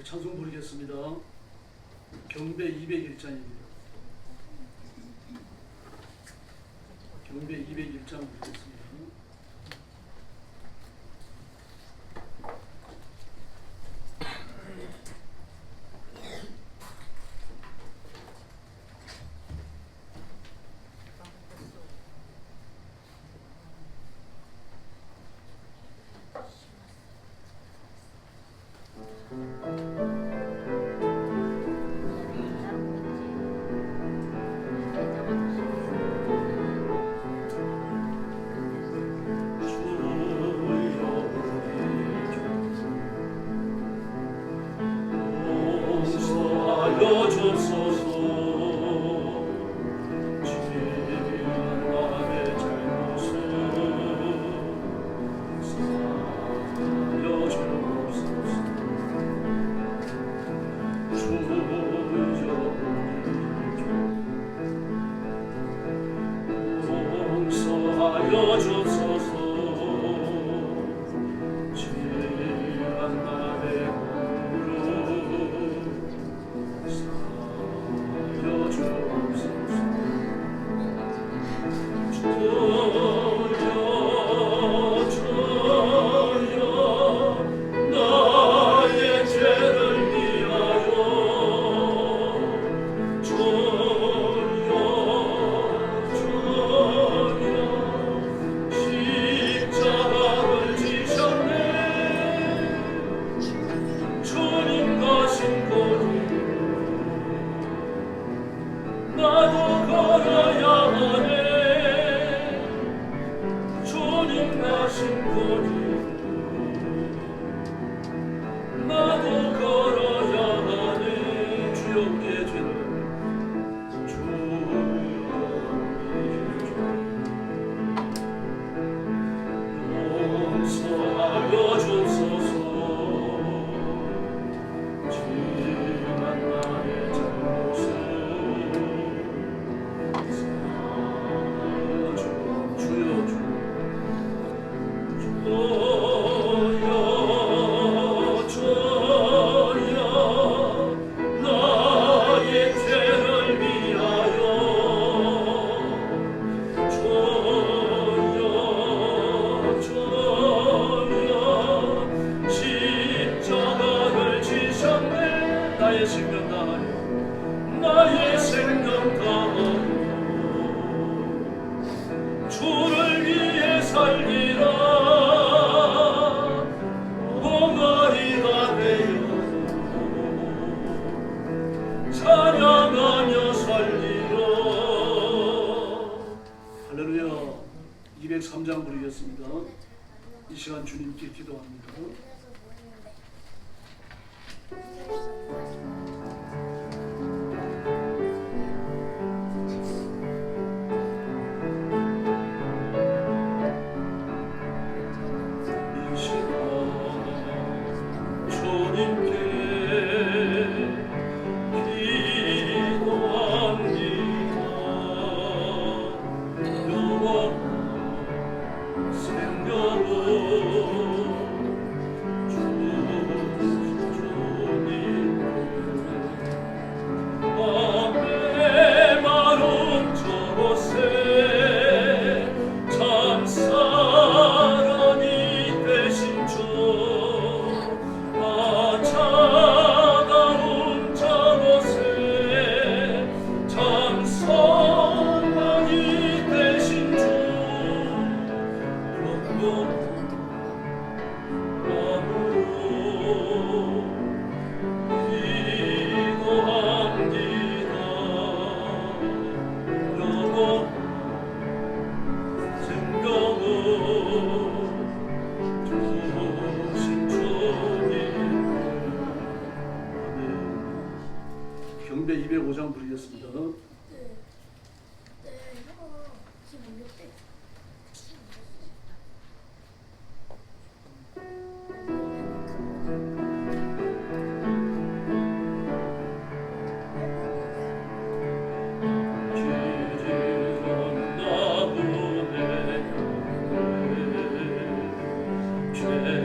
찬송 부르겠습니다. 경배 201장입니다. 경배 201장 부르겠습니다. 할렐루야. 203장 부르겠습니다. 이 시간 주님께 기도합니다. 경배 205장 부르겠습니다. 주의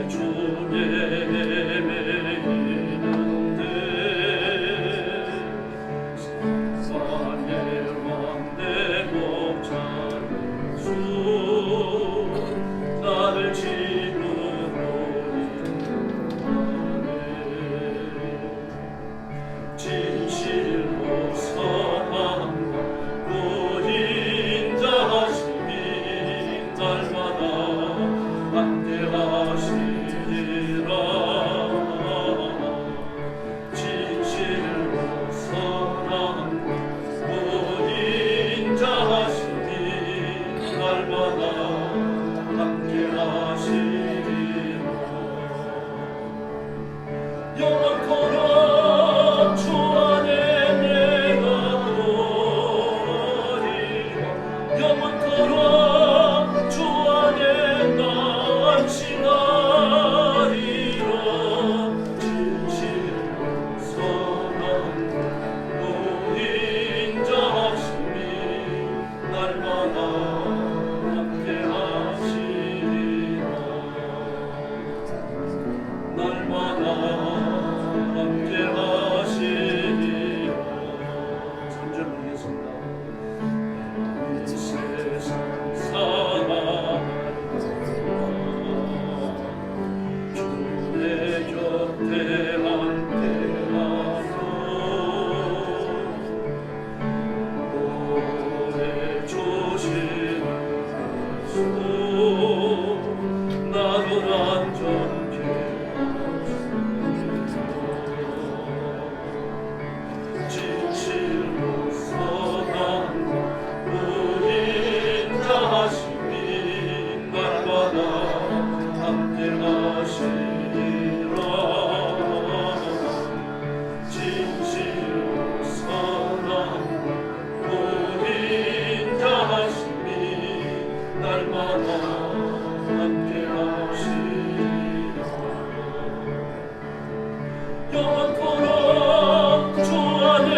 영원토록 주 안에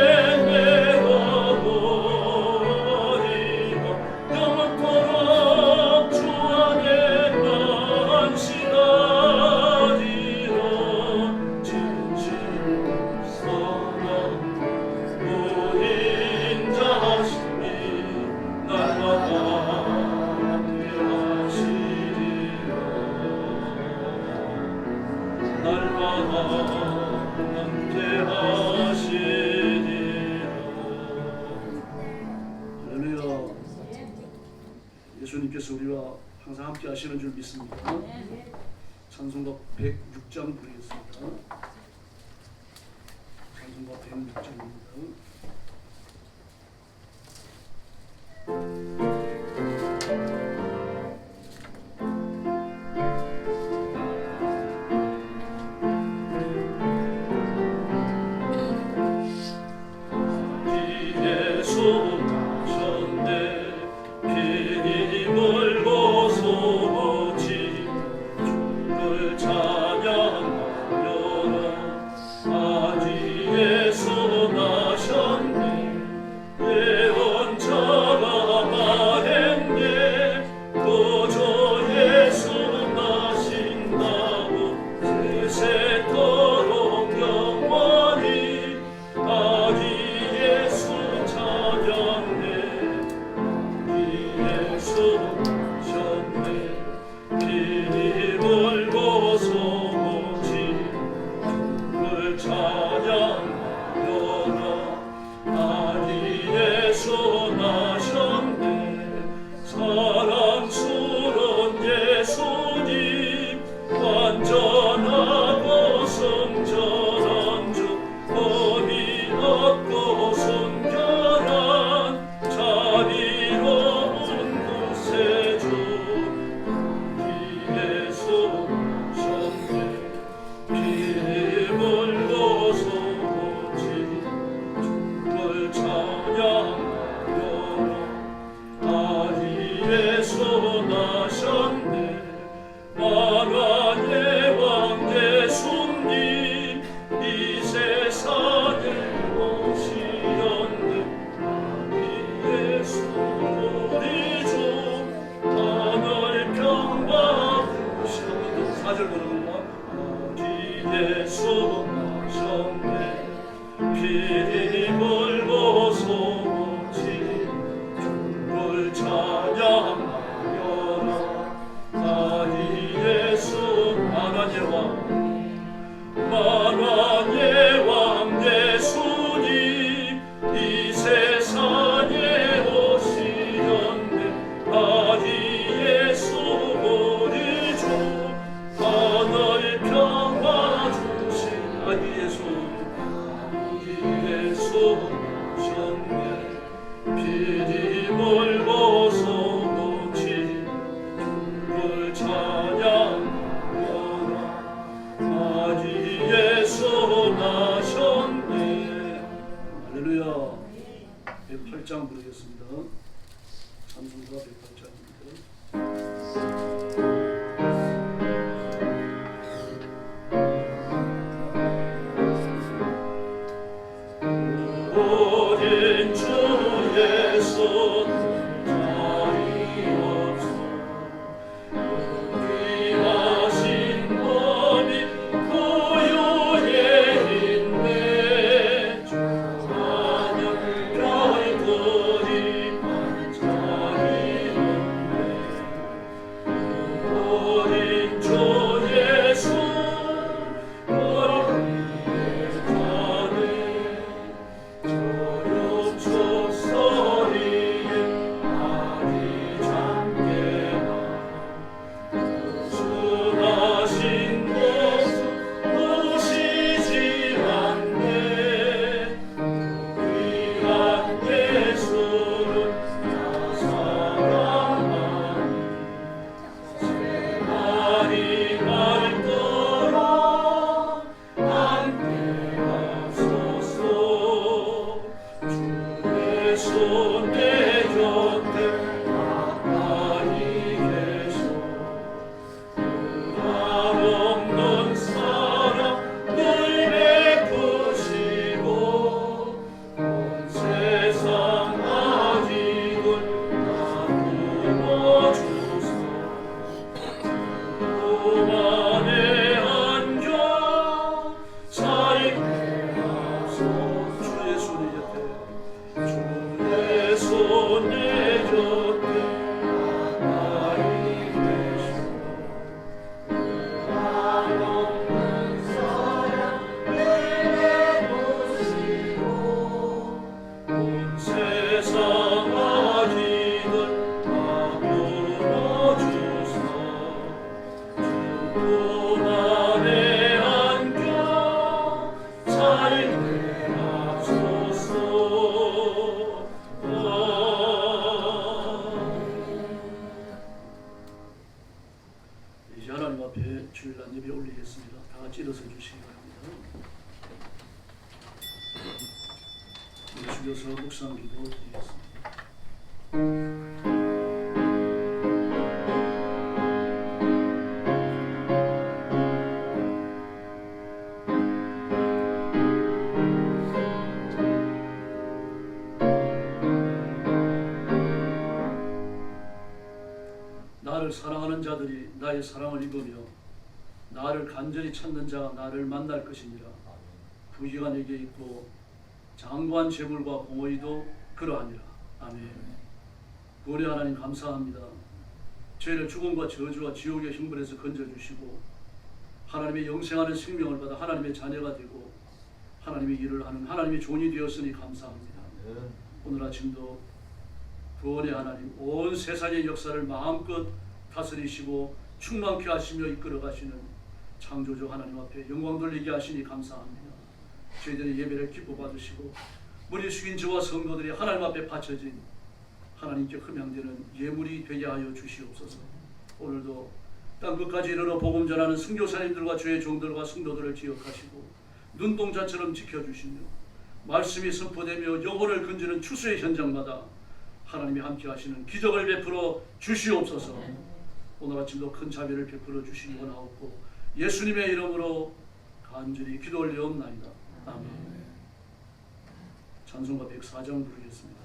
내가 거하리라. 영원토록 주 안에 난 안식하리라. 진실 선한 보인자심이 날마다 함께하시리라. 날마다 함께하시리라. 할렐루야. 예수님께서 우리와 항상 함께 하시는 줄 믿습니다. 찬송가 106장 부르겠습니다. 찬송가 106장입니다. 예수 나셨네. 길이 멀고서 오지 주를 찬양하여라. 아직 예수 나셨네. 예언자가 말했네. 그저 예수 나신다고 세세토록 영원히 아기 예수 찬양해. 아기 예수 나셨네. 길이 멀고서 오지 주를 찬양하여라. 아기 예수 나셨네. 사랑스러운 예수님 완전하고 성전한 주 범이 없고 순결한 자비로운 구세주 예수 나셨네. 길이 멀고서 오지 주를 찬양하여라. 아기 예수 나셨네. 만왕의 왕 예수님 이 세상에 오시었네. 아기 예수 우리 주 하늘 평화 부시는 사절 부르는 아기 예수 나셨네. 길이 멀고서 오지 주를 찬양하여라. 아기 예수 만왕의 왕 만왕의 왕 예수님 이 세상에 오시었네. 아기 예수 우리 주 하늘 평화 주신 아기 예수 나셨네. 길이 멀고서 오지 주를 찬양하여라. 아기 예수 나셨네. 할렐루야. 108장 부르겠습니다. 찬송가 108장입니다. 오직 주의 손 자리 없어. 귀하신 법이 고요에 있네. 주 하늘 별들이 반짝이네. 숙여서 묵상 기도 드리겠습니다. 나를 사랑하는 자들이 나의 사랑을 입으며 나를 간절히 찾는 자가 나를 만날 것이니라. 부귀가 내게 있고 장구한 재물과 공의도 그러하니라. 아멘. 구원의 하나님 감사합니다. 죄를 죽음과 저주와 지옥의 형벌에서 건져주시고 하나님의 영생하는 생명을 받아 하나님의 자녀가 되고 하나님의 일을 하는 하나님의 종이 되었으니 감사합니다. 오늘 아침도 구원의 하나님 온 세상의 역사를 마음껏 다스리시고 충만케 하시며 이끌어 가시는 창조주 하나님 앞에 영광 돌리게 하시니 감사합니다. 저희들의 예배를 기뻐 받으시고 머리 숙인 저와 성도들이 하나님 앞에 바쳐진 하나님께 흠양되는 예물이 되게 하여 주시옵소서. 오늘도 땅끝까지 이르러 복음 전하는 선교사님들과 주의 종들과 성도들을 기억하시고 눈동자처럼 지켜주시며 말씀이 선포되며 영혼을 건지는 추수의 현장마다 하나님이 함께 하시는 기적을 베풀어 주시옵소서. 오늘 아침도 큰 자비를 베풀어 주시기 원하옵고 예수님의 이름으로 간절히 기도 올리옵나이다. 아멘. 찬송가 104장 부르겠습니다.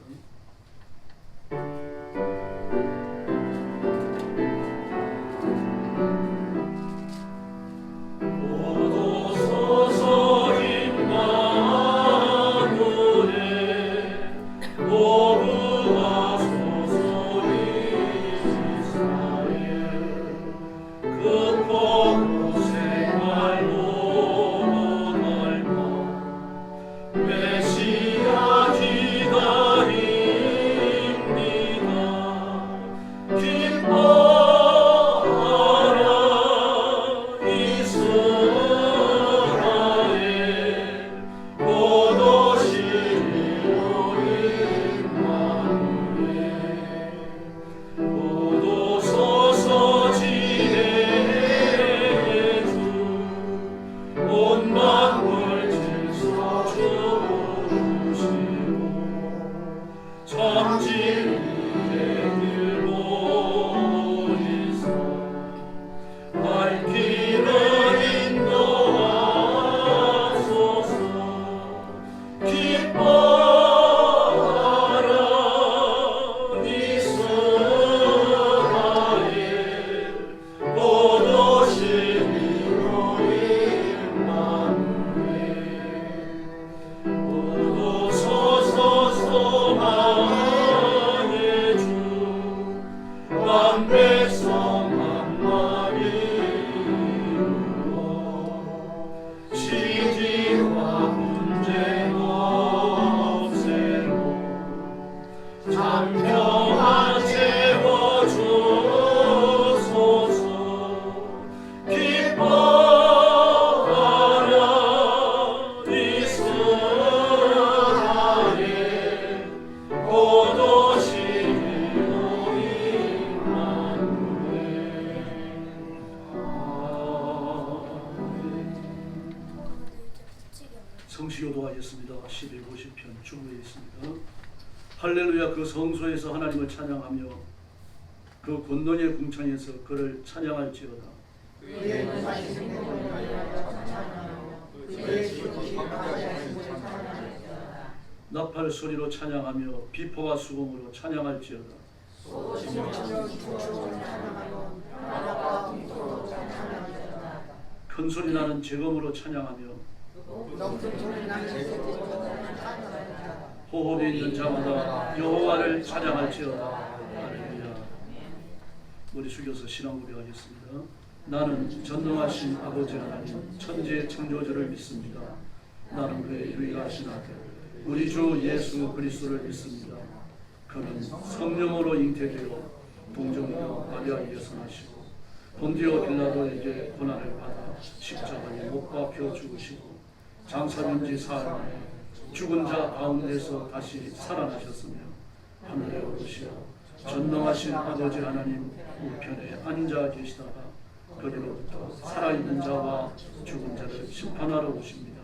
성시교도하겠습니다. 1250편 주부에 있습니다. 할렐루야. 그 성소에서 하나님을 찬양하며 그 권능의 궁창에서 그를 찬양할지어다. 나팔 소리로 찬양하며 비포와 수공으로 찬양할지어다. 큰 소리 나는 재검으로 찬양하며 호흡이 있는 자마다 여호와를 찬양할지어다. 할렐루야. 머리 숙여서 신앙 고백하겠습니다. 나는 전능하신 아버지 하나님 천지의 창조주를 믿습니다. 나는 그의 유일하신 아들 우리 주 예수 그리스도를 믿습니다. 그는 성령으로 잉태되어 동정녀 마리아에게서 나시고 본디오 빌라도에게 고난을 받아 십자가에 못 박혀 죽으시고 장사년지 사흘 만에 죽은 자 가운데서 다시 살아나셨으며 하늘에 오르시어 전능하신 아버지 하나님 우편에 앉아 계시다가 그리로부터 살아있는 자와 죽은 자를 심판하러 오십니다.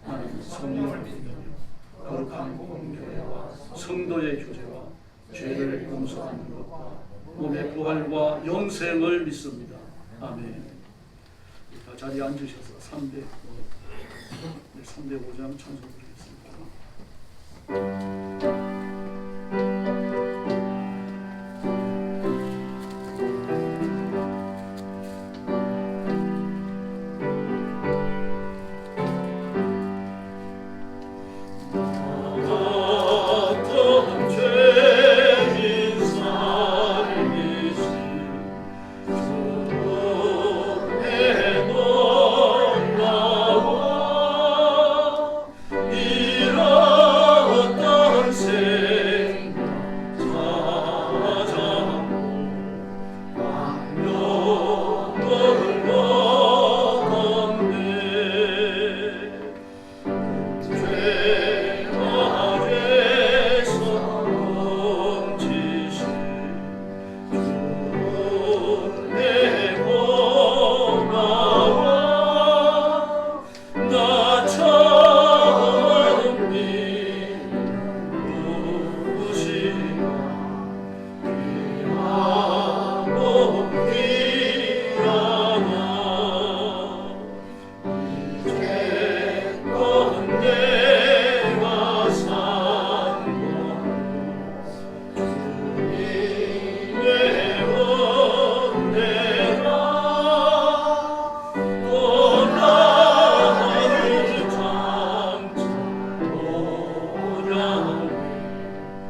나는 성령을 믿으며 거룩한 공교회와 성도의 교제와 죄를 용서하는 것과 몸의 부활과 영생을 믿습니다. 아멘. 다 자리에 앉으셔서 305장 찬송 드리겠습니다. 어떤 죄인 살리시 주의 놀라워 잃었던 생명 찾아오고 왕력을 얻었네.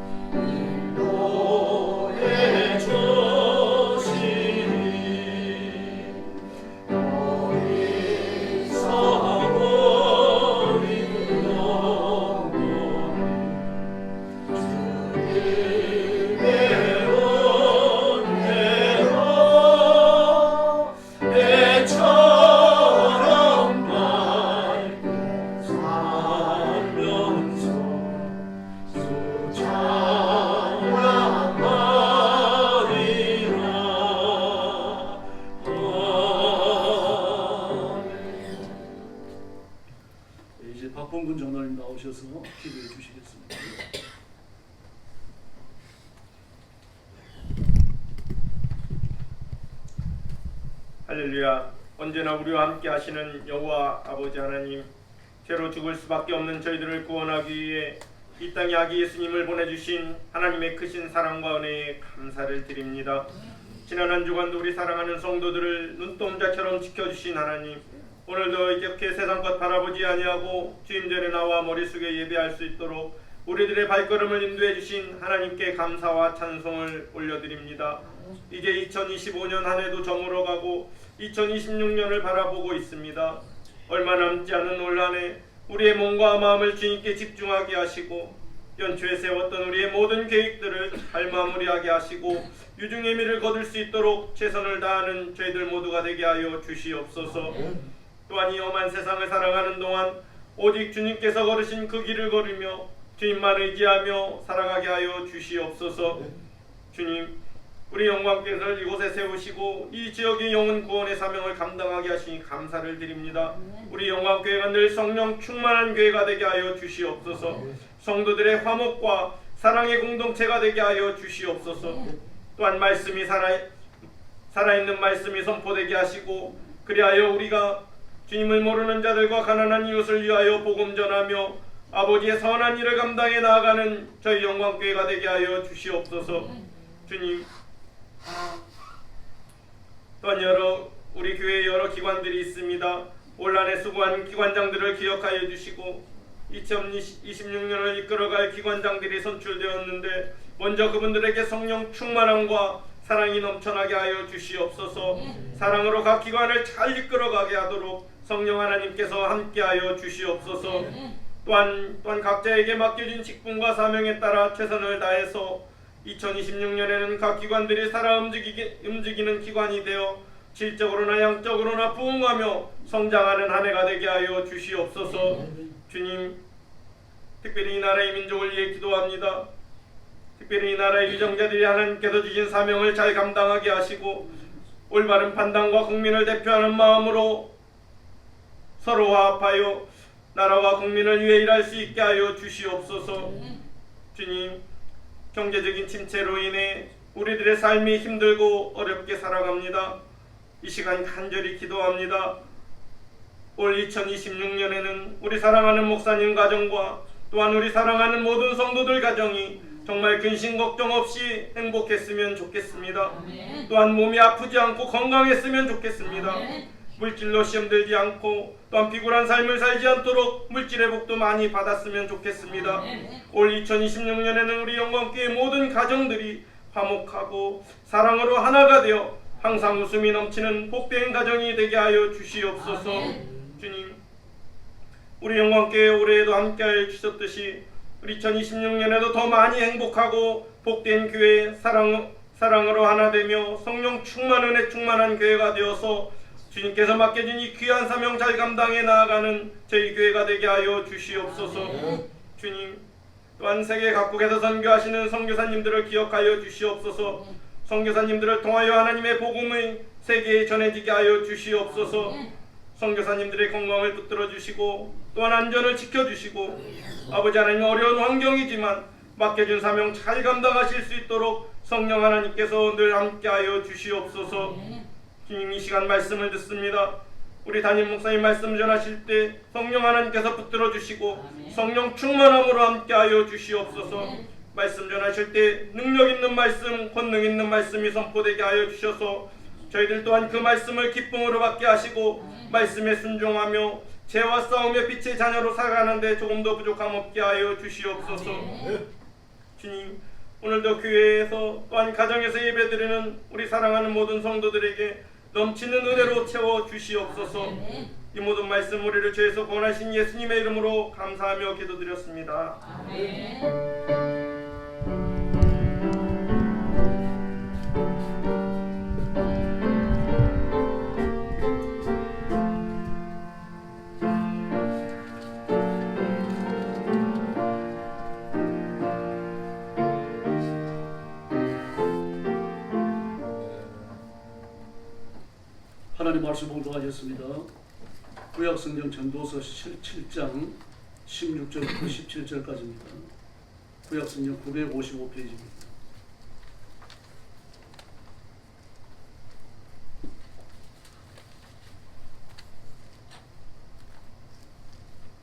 이제 박봉근 장로님 나오셔서 기도해 주시겠습니다. 할렐루야. 언제나 우리와 함께 하시는 여호와 아버지 하나님, 죄로 죽을 수밖에 없는 저희들을 구원하기 위해 이 땅에 아기 예수님을 보내주신 하나님의 크신 사랑과 은혜에 감사를 드립니다. 지난 한 주간도 우리 사랑하는 성도들을 눈동자처럼 지켜주신 하나님, 오늘도 이렇게 세상 것 바라보지 아니하고 주님 전에 나와 머리 숙여 예배할 수 있도록 우리들의 발걸음을 인도해 주신 하나님께 감사와 찬송을 올려드립니다. 이제 2025년 한 해도 저물어가고 2026년을 바라보고 있습니다. 얼마 남지 않은 올 한 해 우리의 몸과 마음을 주님께 집중하게 하시고 연초에 세웠던 우리의 모든 계획들을 잘 마무리하게 하시고 유중의 미를 거둘 수 있도록 최선을 다하는 저희들 모두가 되게 하여 주시옵소서. 또한 이 험한 세상을 살아가는 동안 오직 주님께서 걸으신 그 길을 걸으며 주님만 의지하며 살아가게 하여 주시옵소서. 주님, 우리 영광께서 이곳에 세우시고 이 지역의 영혼 구원의 사명을 감당하게 하시니 감사를 드립니다. 우리 영광교회가 늘 성령 충만한 교회가 되게 하여 주시옵소서. 성도들의 화목과 사랑의 공동체가 되게 하여 주시옵소서. 또한 말씀이 살아있는 말씀이 선포되게 하시고 그리하여 우리가 주님을 모르는 자들과 가난한 이웃을 위하여 복음 전하며 아버지의 선한 일을 감당해 나아가는 저희 영광교회가 되게 하여 주시옵소서. 주님, 또한 우리 교회에 여러 기관들이 있습니다. 올 한 해 수고한 기관장들을 기억하여 주시고 2026년을 이끌어갈 기관장들이 선출되었는데 먼저 그분들에게 성령 충만함과 사랑이 넘쳐나게 하여 주시옵소서. 사랑으로 각 기관을 잘 이끌어가게 하도록 성령 하나님께서 함께하여 주시옵소서. 또한 각자에게 맡겨진 직분과 사명에 따라 최선을 다해서 2026년에는 각 기관들이 살아 움직이는 기관이 되어 질적으로나 양적으로나 부흥하며 성장하는 한 해가 되게 하여 주시옵소서. 주님, 특별히 이 나라의 민족을 위해 기도합니다. 특별히 이 나라의 유정자들이 하나님께서 주신 사명을 잘 감당하게 하시고 올바른 판단과 국민을 대표하는 마음으로 서로 화합하여 나라와 국민을 위해 일할 수 있게 하여 주시옵소서. 주님, 경제적인 침체로 인해 우리들의 삶이 힘들고 어렵게 살아갑니다. 이 시간 간절히 기도합니다. 올 2026년에는 우리 사랑하는 목사님 가정과 또한 우리 사랑하는 모든 성도들 가정이 정말 근심 걱정 없이 행복했으면 좋겠습니다. 또한 몸이 아프지 않고 건강했으면 좋겠습니다. 물질로 시험 들지 않고 또한 비굴한 삶을 살지 않도록 물질의 복도 많이 받았으면 좋겠습니다. 올 2026년에는 우리 영광교회 모든 가정들이 화목하고 사랑으로 하나가 되어 항상 웃음이 넘치는 복된 가정이 되게 하여 주시옵소서. 주님, 우리 영광교회 올해에도 함께하여 주셨듯이 우리 2026년에도 더 많이 행복하고 복된 교회, 사랑으로 하나 되며 성령 충만 은혜 충만한 교회가 되어서 주님께서 맡겨진 이 귀한 사명 잘 감당해 나아가는 저희 교회가 되게 하여 주시옵소서. 주님, 또한 세계 각국에서 선교하시는 선교사님들을 기억하여 주시옵소서. 선교사님들을 통하여 하나님의 복음이 세계에 전해지게 하여 주시옵소서. 선교사님들의 건강을 붙들어 주시고 또한 안전을 지켜주시고 아버지 하나님, 어려운 환경이지만 맡겨진 사명 잘 감당하실 수 있도록 성령 하나님께서 늘 함께하여 주시옵소서. 주님, 이 시간 말씀을 듣습니다. 우리 담임 목사님 말씀 전하실 때 성령 하나님께서 붙들어 주시고 성령 충만함으로 함께하여 주시옵소서. 말씀 전하실 때 능력 있는 말씀, 권능 있는 말씀이 선포되게 하여 주셔서 저희들 또한 그 말씀을 기쁨으로 받게 하시고 말씀에 순종하며 죄와 싸우며 빛의 자녀로 살아가는데 조금 더 부족함 없게 하여 주시옵소서. 주님, 오늘도 교회에서 또한 가정에서 예배드리는 우리 사랑하는 모든 성도들에게 넘치는 은혜로 채워 주시옵소서. 이 모든 말씀 우리를 죄에서 구원하신 예수님의 이름으로 감사하며 기도드렸습니다. 아멘. 하나님 말씀 봉독하셨습니다. 구약성경 전도서 7장 16절부터 17절까지입니다. 구약성경 955페이지입니다.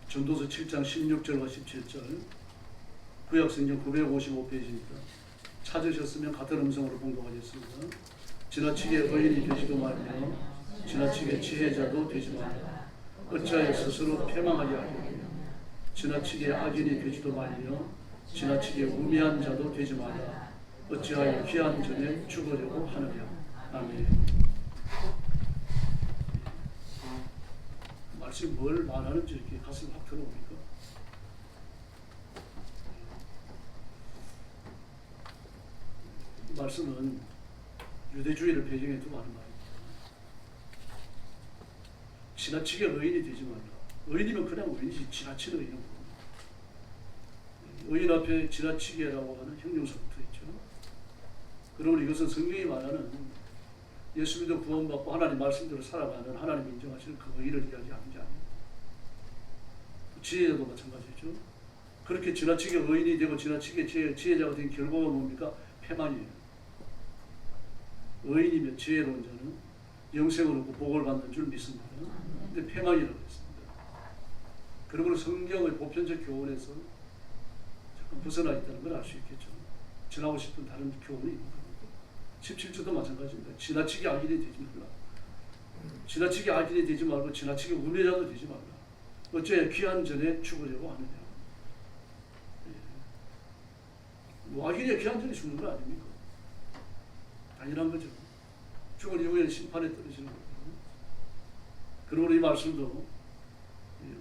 전도서 7장 16절과 17절, 구약성경 955페이지입니다. 찾으셨으면 같은 음성으로 봉독하겠습니다. 지나치게 의인이 되지도 말며 지나치게 지혜자도 되지 말라. 어찌하여 스스로 패망하게 하려고 지나치게 악인이 되지도 말며 지나치게 우매한 자도 되지 말라. 어찌하여 귀한 전에 죽으려고 하느냐. 아멘. 말씀이 뭘 말하는지 이렇게 가슴 확 들어옵니까? 이 말씀은 유대주의를 배경에 두고 하는 말입니다. 지나치게 의인이 되지 말라. 의인이면 그냥 의인이지 지나치는 의인은 뭡니까? 의인 앞에 지나치게라고 하는 형용사 붙어 있죠. 그러므로 이것은 성경이 말하는 예수 믿어 구원받고 하나님 말씀대로 살아가는 하나님 인정하시는 그 의인을 이야기하는 게 아닙니다. 지혜자도 마찬가지죠. 그렇게 지나치게 의인이 되고 지나치게 지혜자가 된 결과가 뭡니까? 패망이에요. 의인이면 지혜로운 자는 영생을 얻고 복을 받는 줄 믿습니다. 근데 패망이라고 했습니다. 그러므로 성경의 보편적 교훈에서 잠깐 벗어나 있다는 걸 알 수 있겠죠. 지나고 싶은 다른 교훈이 있는 겁니다. 17절도 마찬가지입니다. 지나치게 악인이 되지 말라. 지나치게 악인이 되지 말고 지나치게 우매자도 되지 말라. 어째 귀한 전에 죽으려고 하느냐. 뭐 악인이 귀한 전에 죽는 거 아닙니까? 당연한 거죠. 죽은 이후에 심판에 떨어지는 거예요. 그러므로 이 말씀도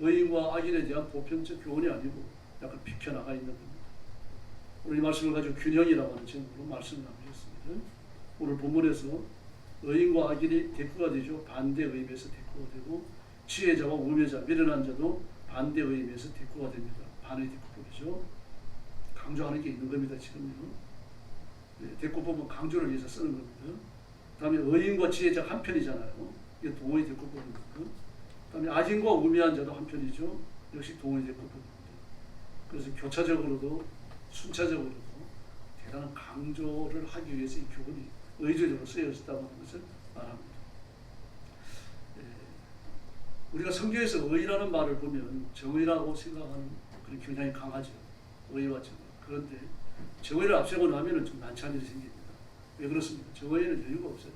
의인과 악인에 대한 보편적 교훈이 아니고 약간 비켜나가 있는 겁니다. 오늘 이 말씀을 가지고 균형이라고 하는 제목으로 말씀을 나누셨습니다. 오늘 본문에서 의인과 악인이 대꾸가 되죠. 반대 의미에서 대꾸가 되고 지혜자와 우매자, 미련한 자도 반대 의미에서 대꾸가 됩니다. 반의 대꾸법이죠. 강조하는 게 있는 겁니다. 지금요. 대꾸법은 강조를 위해서 쓰는 겁니다. 다음에 의인과 지혜자 한 편이잖아요. 이게 도의 대꾸법입니다. 다음에 악인과 우매한 자도 한 편이죠. 역시 동원이 됐고 그래서 교차적으로도 순차적으로도 대단한 강조를 하기 위해서 이 교훈이 의제적으로 쓰여졌다고 하는 것을 말합니다. 우리가 성경에서 의라는 말을 보면 정의라고 생각하는 그런 경향이 강하죠. 의와 정의. 그런데 정의를 앞세고 나면은 좀 난처한 일이 생깁니다. 왜 그렇습니까? 정의에는 여유가 없어요.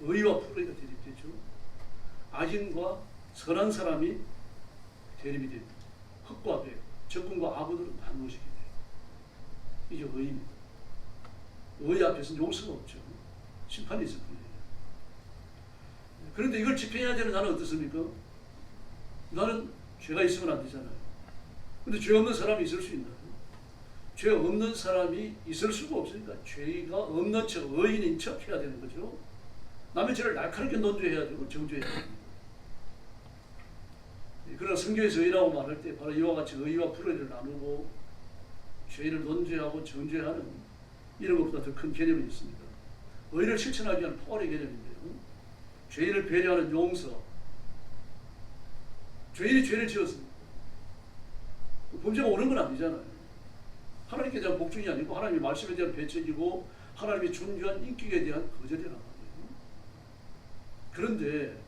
의와 불의가 대립되죠. 악인과 선한 사람이 대립이 됩니다. 흑과 백, 적군과 아군으로 나누어지게 돼요. 이게 의입니다. 의 앞에서는 용서가 없죠. 심판이 있을 뿐이에요. 그런데 이걸 집행해야 되는 나는 어떻습니까? 나는 죄가 있으면 안 되잖아요. 근데 죄 없는 사람이 있을 수 있나요? 죄 없는 사람이 있을 수가 없으니까 죄가 없는 척, 의인인 척 해야 되는 거죠. 남의 죄를 날카롭게 논죄해야 되고 정죄해야 됩니다. 그러나 성경에서 의라고 말할 때 바로 이와 같이 의와 불의를 나누고 죄를 논죄하고 정죄하는 이런 것보다 더 큰 개념이 있습니다. 의를 실천하기 위한 포괄의 개념인데요. 죄인을 배려하는 용서. 죄인이 죄를 지었습니다. 범죄가 옳은 건 아니잖아요. 하나님께 대한 복종이 아니고 하나님의 말씀에 대한 배척이고 하나님의 존귀한 인격에 대한 거절이란 말이에요. 그런데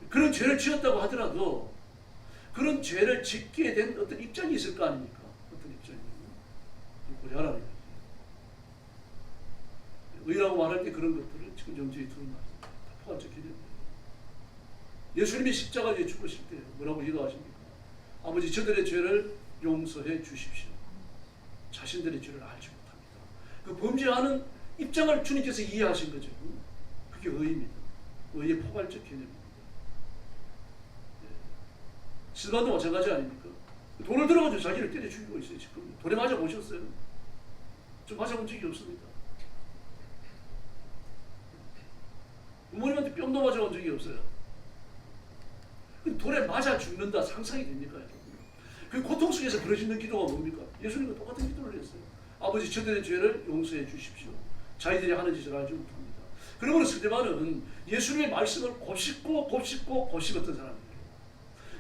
그런 죄를 지었다고 하더라도 그런 죄를 짓게 된 어떤 입장이 있을 거 아닙니까? 어떤 입장이요? 고려하라는 거죠. 의라고 말할 때 그런 것들을 지금 정죄의 두 말씀 다 포괄적 개념이에요. 예수님이 십자가에 죽으실 때 뭐라고 기도하십니까? 아버지 저들의 죄를 용서해 주십시오. 자신들의 죄를 알지 못합니다. 그 범죄하는 입장을 주님께서 이해하신 거죠. 그게 의입니다. 의의 포괄적 개념입니다. 실반도 마찬가지 아닙니까? 돌을 들어가지고 자기를 때려 죽이고 있어요. 지금 돌에 맞아 보셨어요? 좀 맞아 본 적이 없습니다. 부모님한테 뺨도 맞아 본 적이 없어요. 돌에 맞아 죽는다 상상이 됩니까? 그 고통 속에서 그러시는 기도가 뭡니까? 예수님과 똑같은 기도를 했어요. 아버지 저들의 죄를 용서해 주십시오. 자기들이 하는 짓을 알지 못합니다. 그러므로 스데반은 예수님의 말씀을 곱씹고 곱씹었던 사람이에요.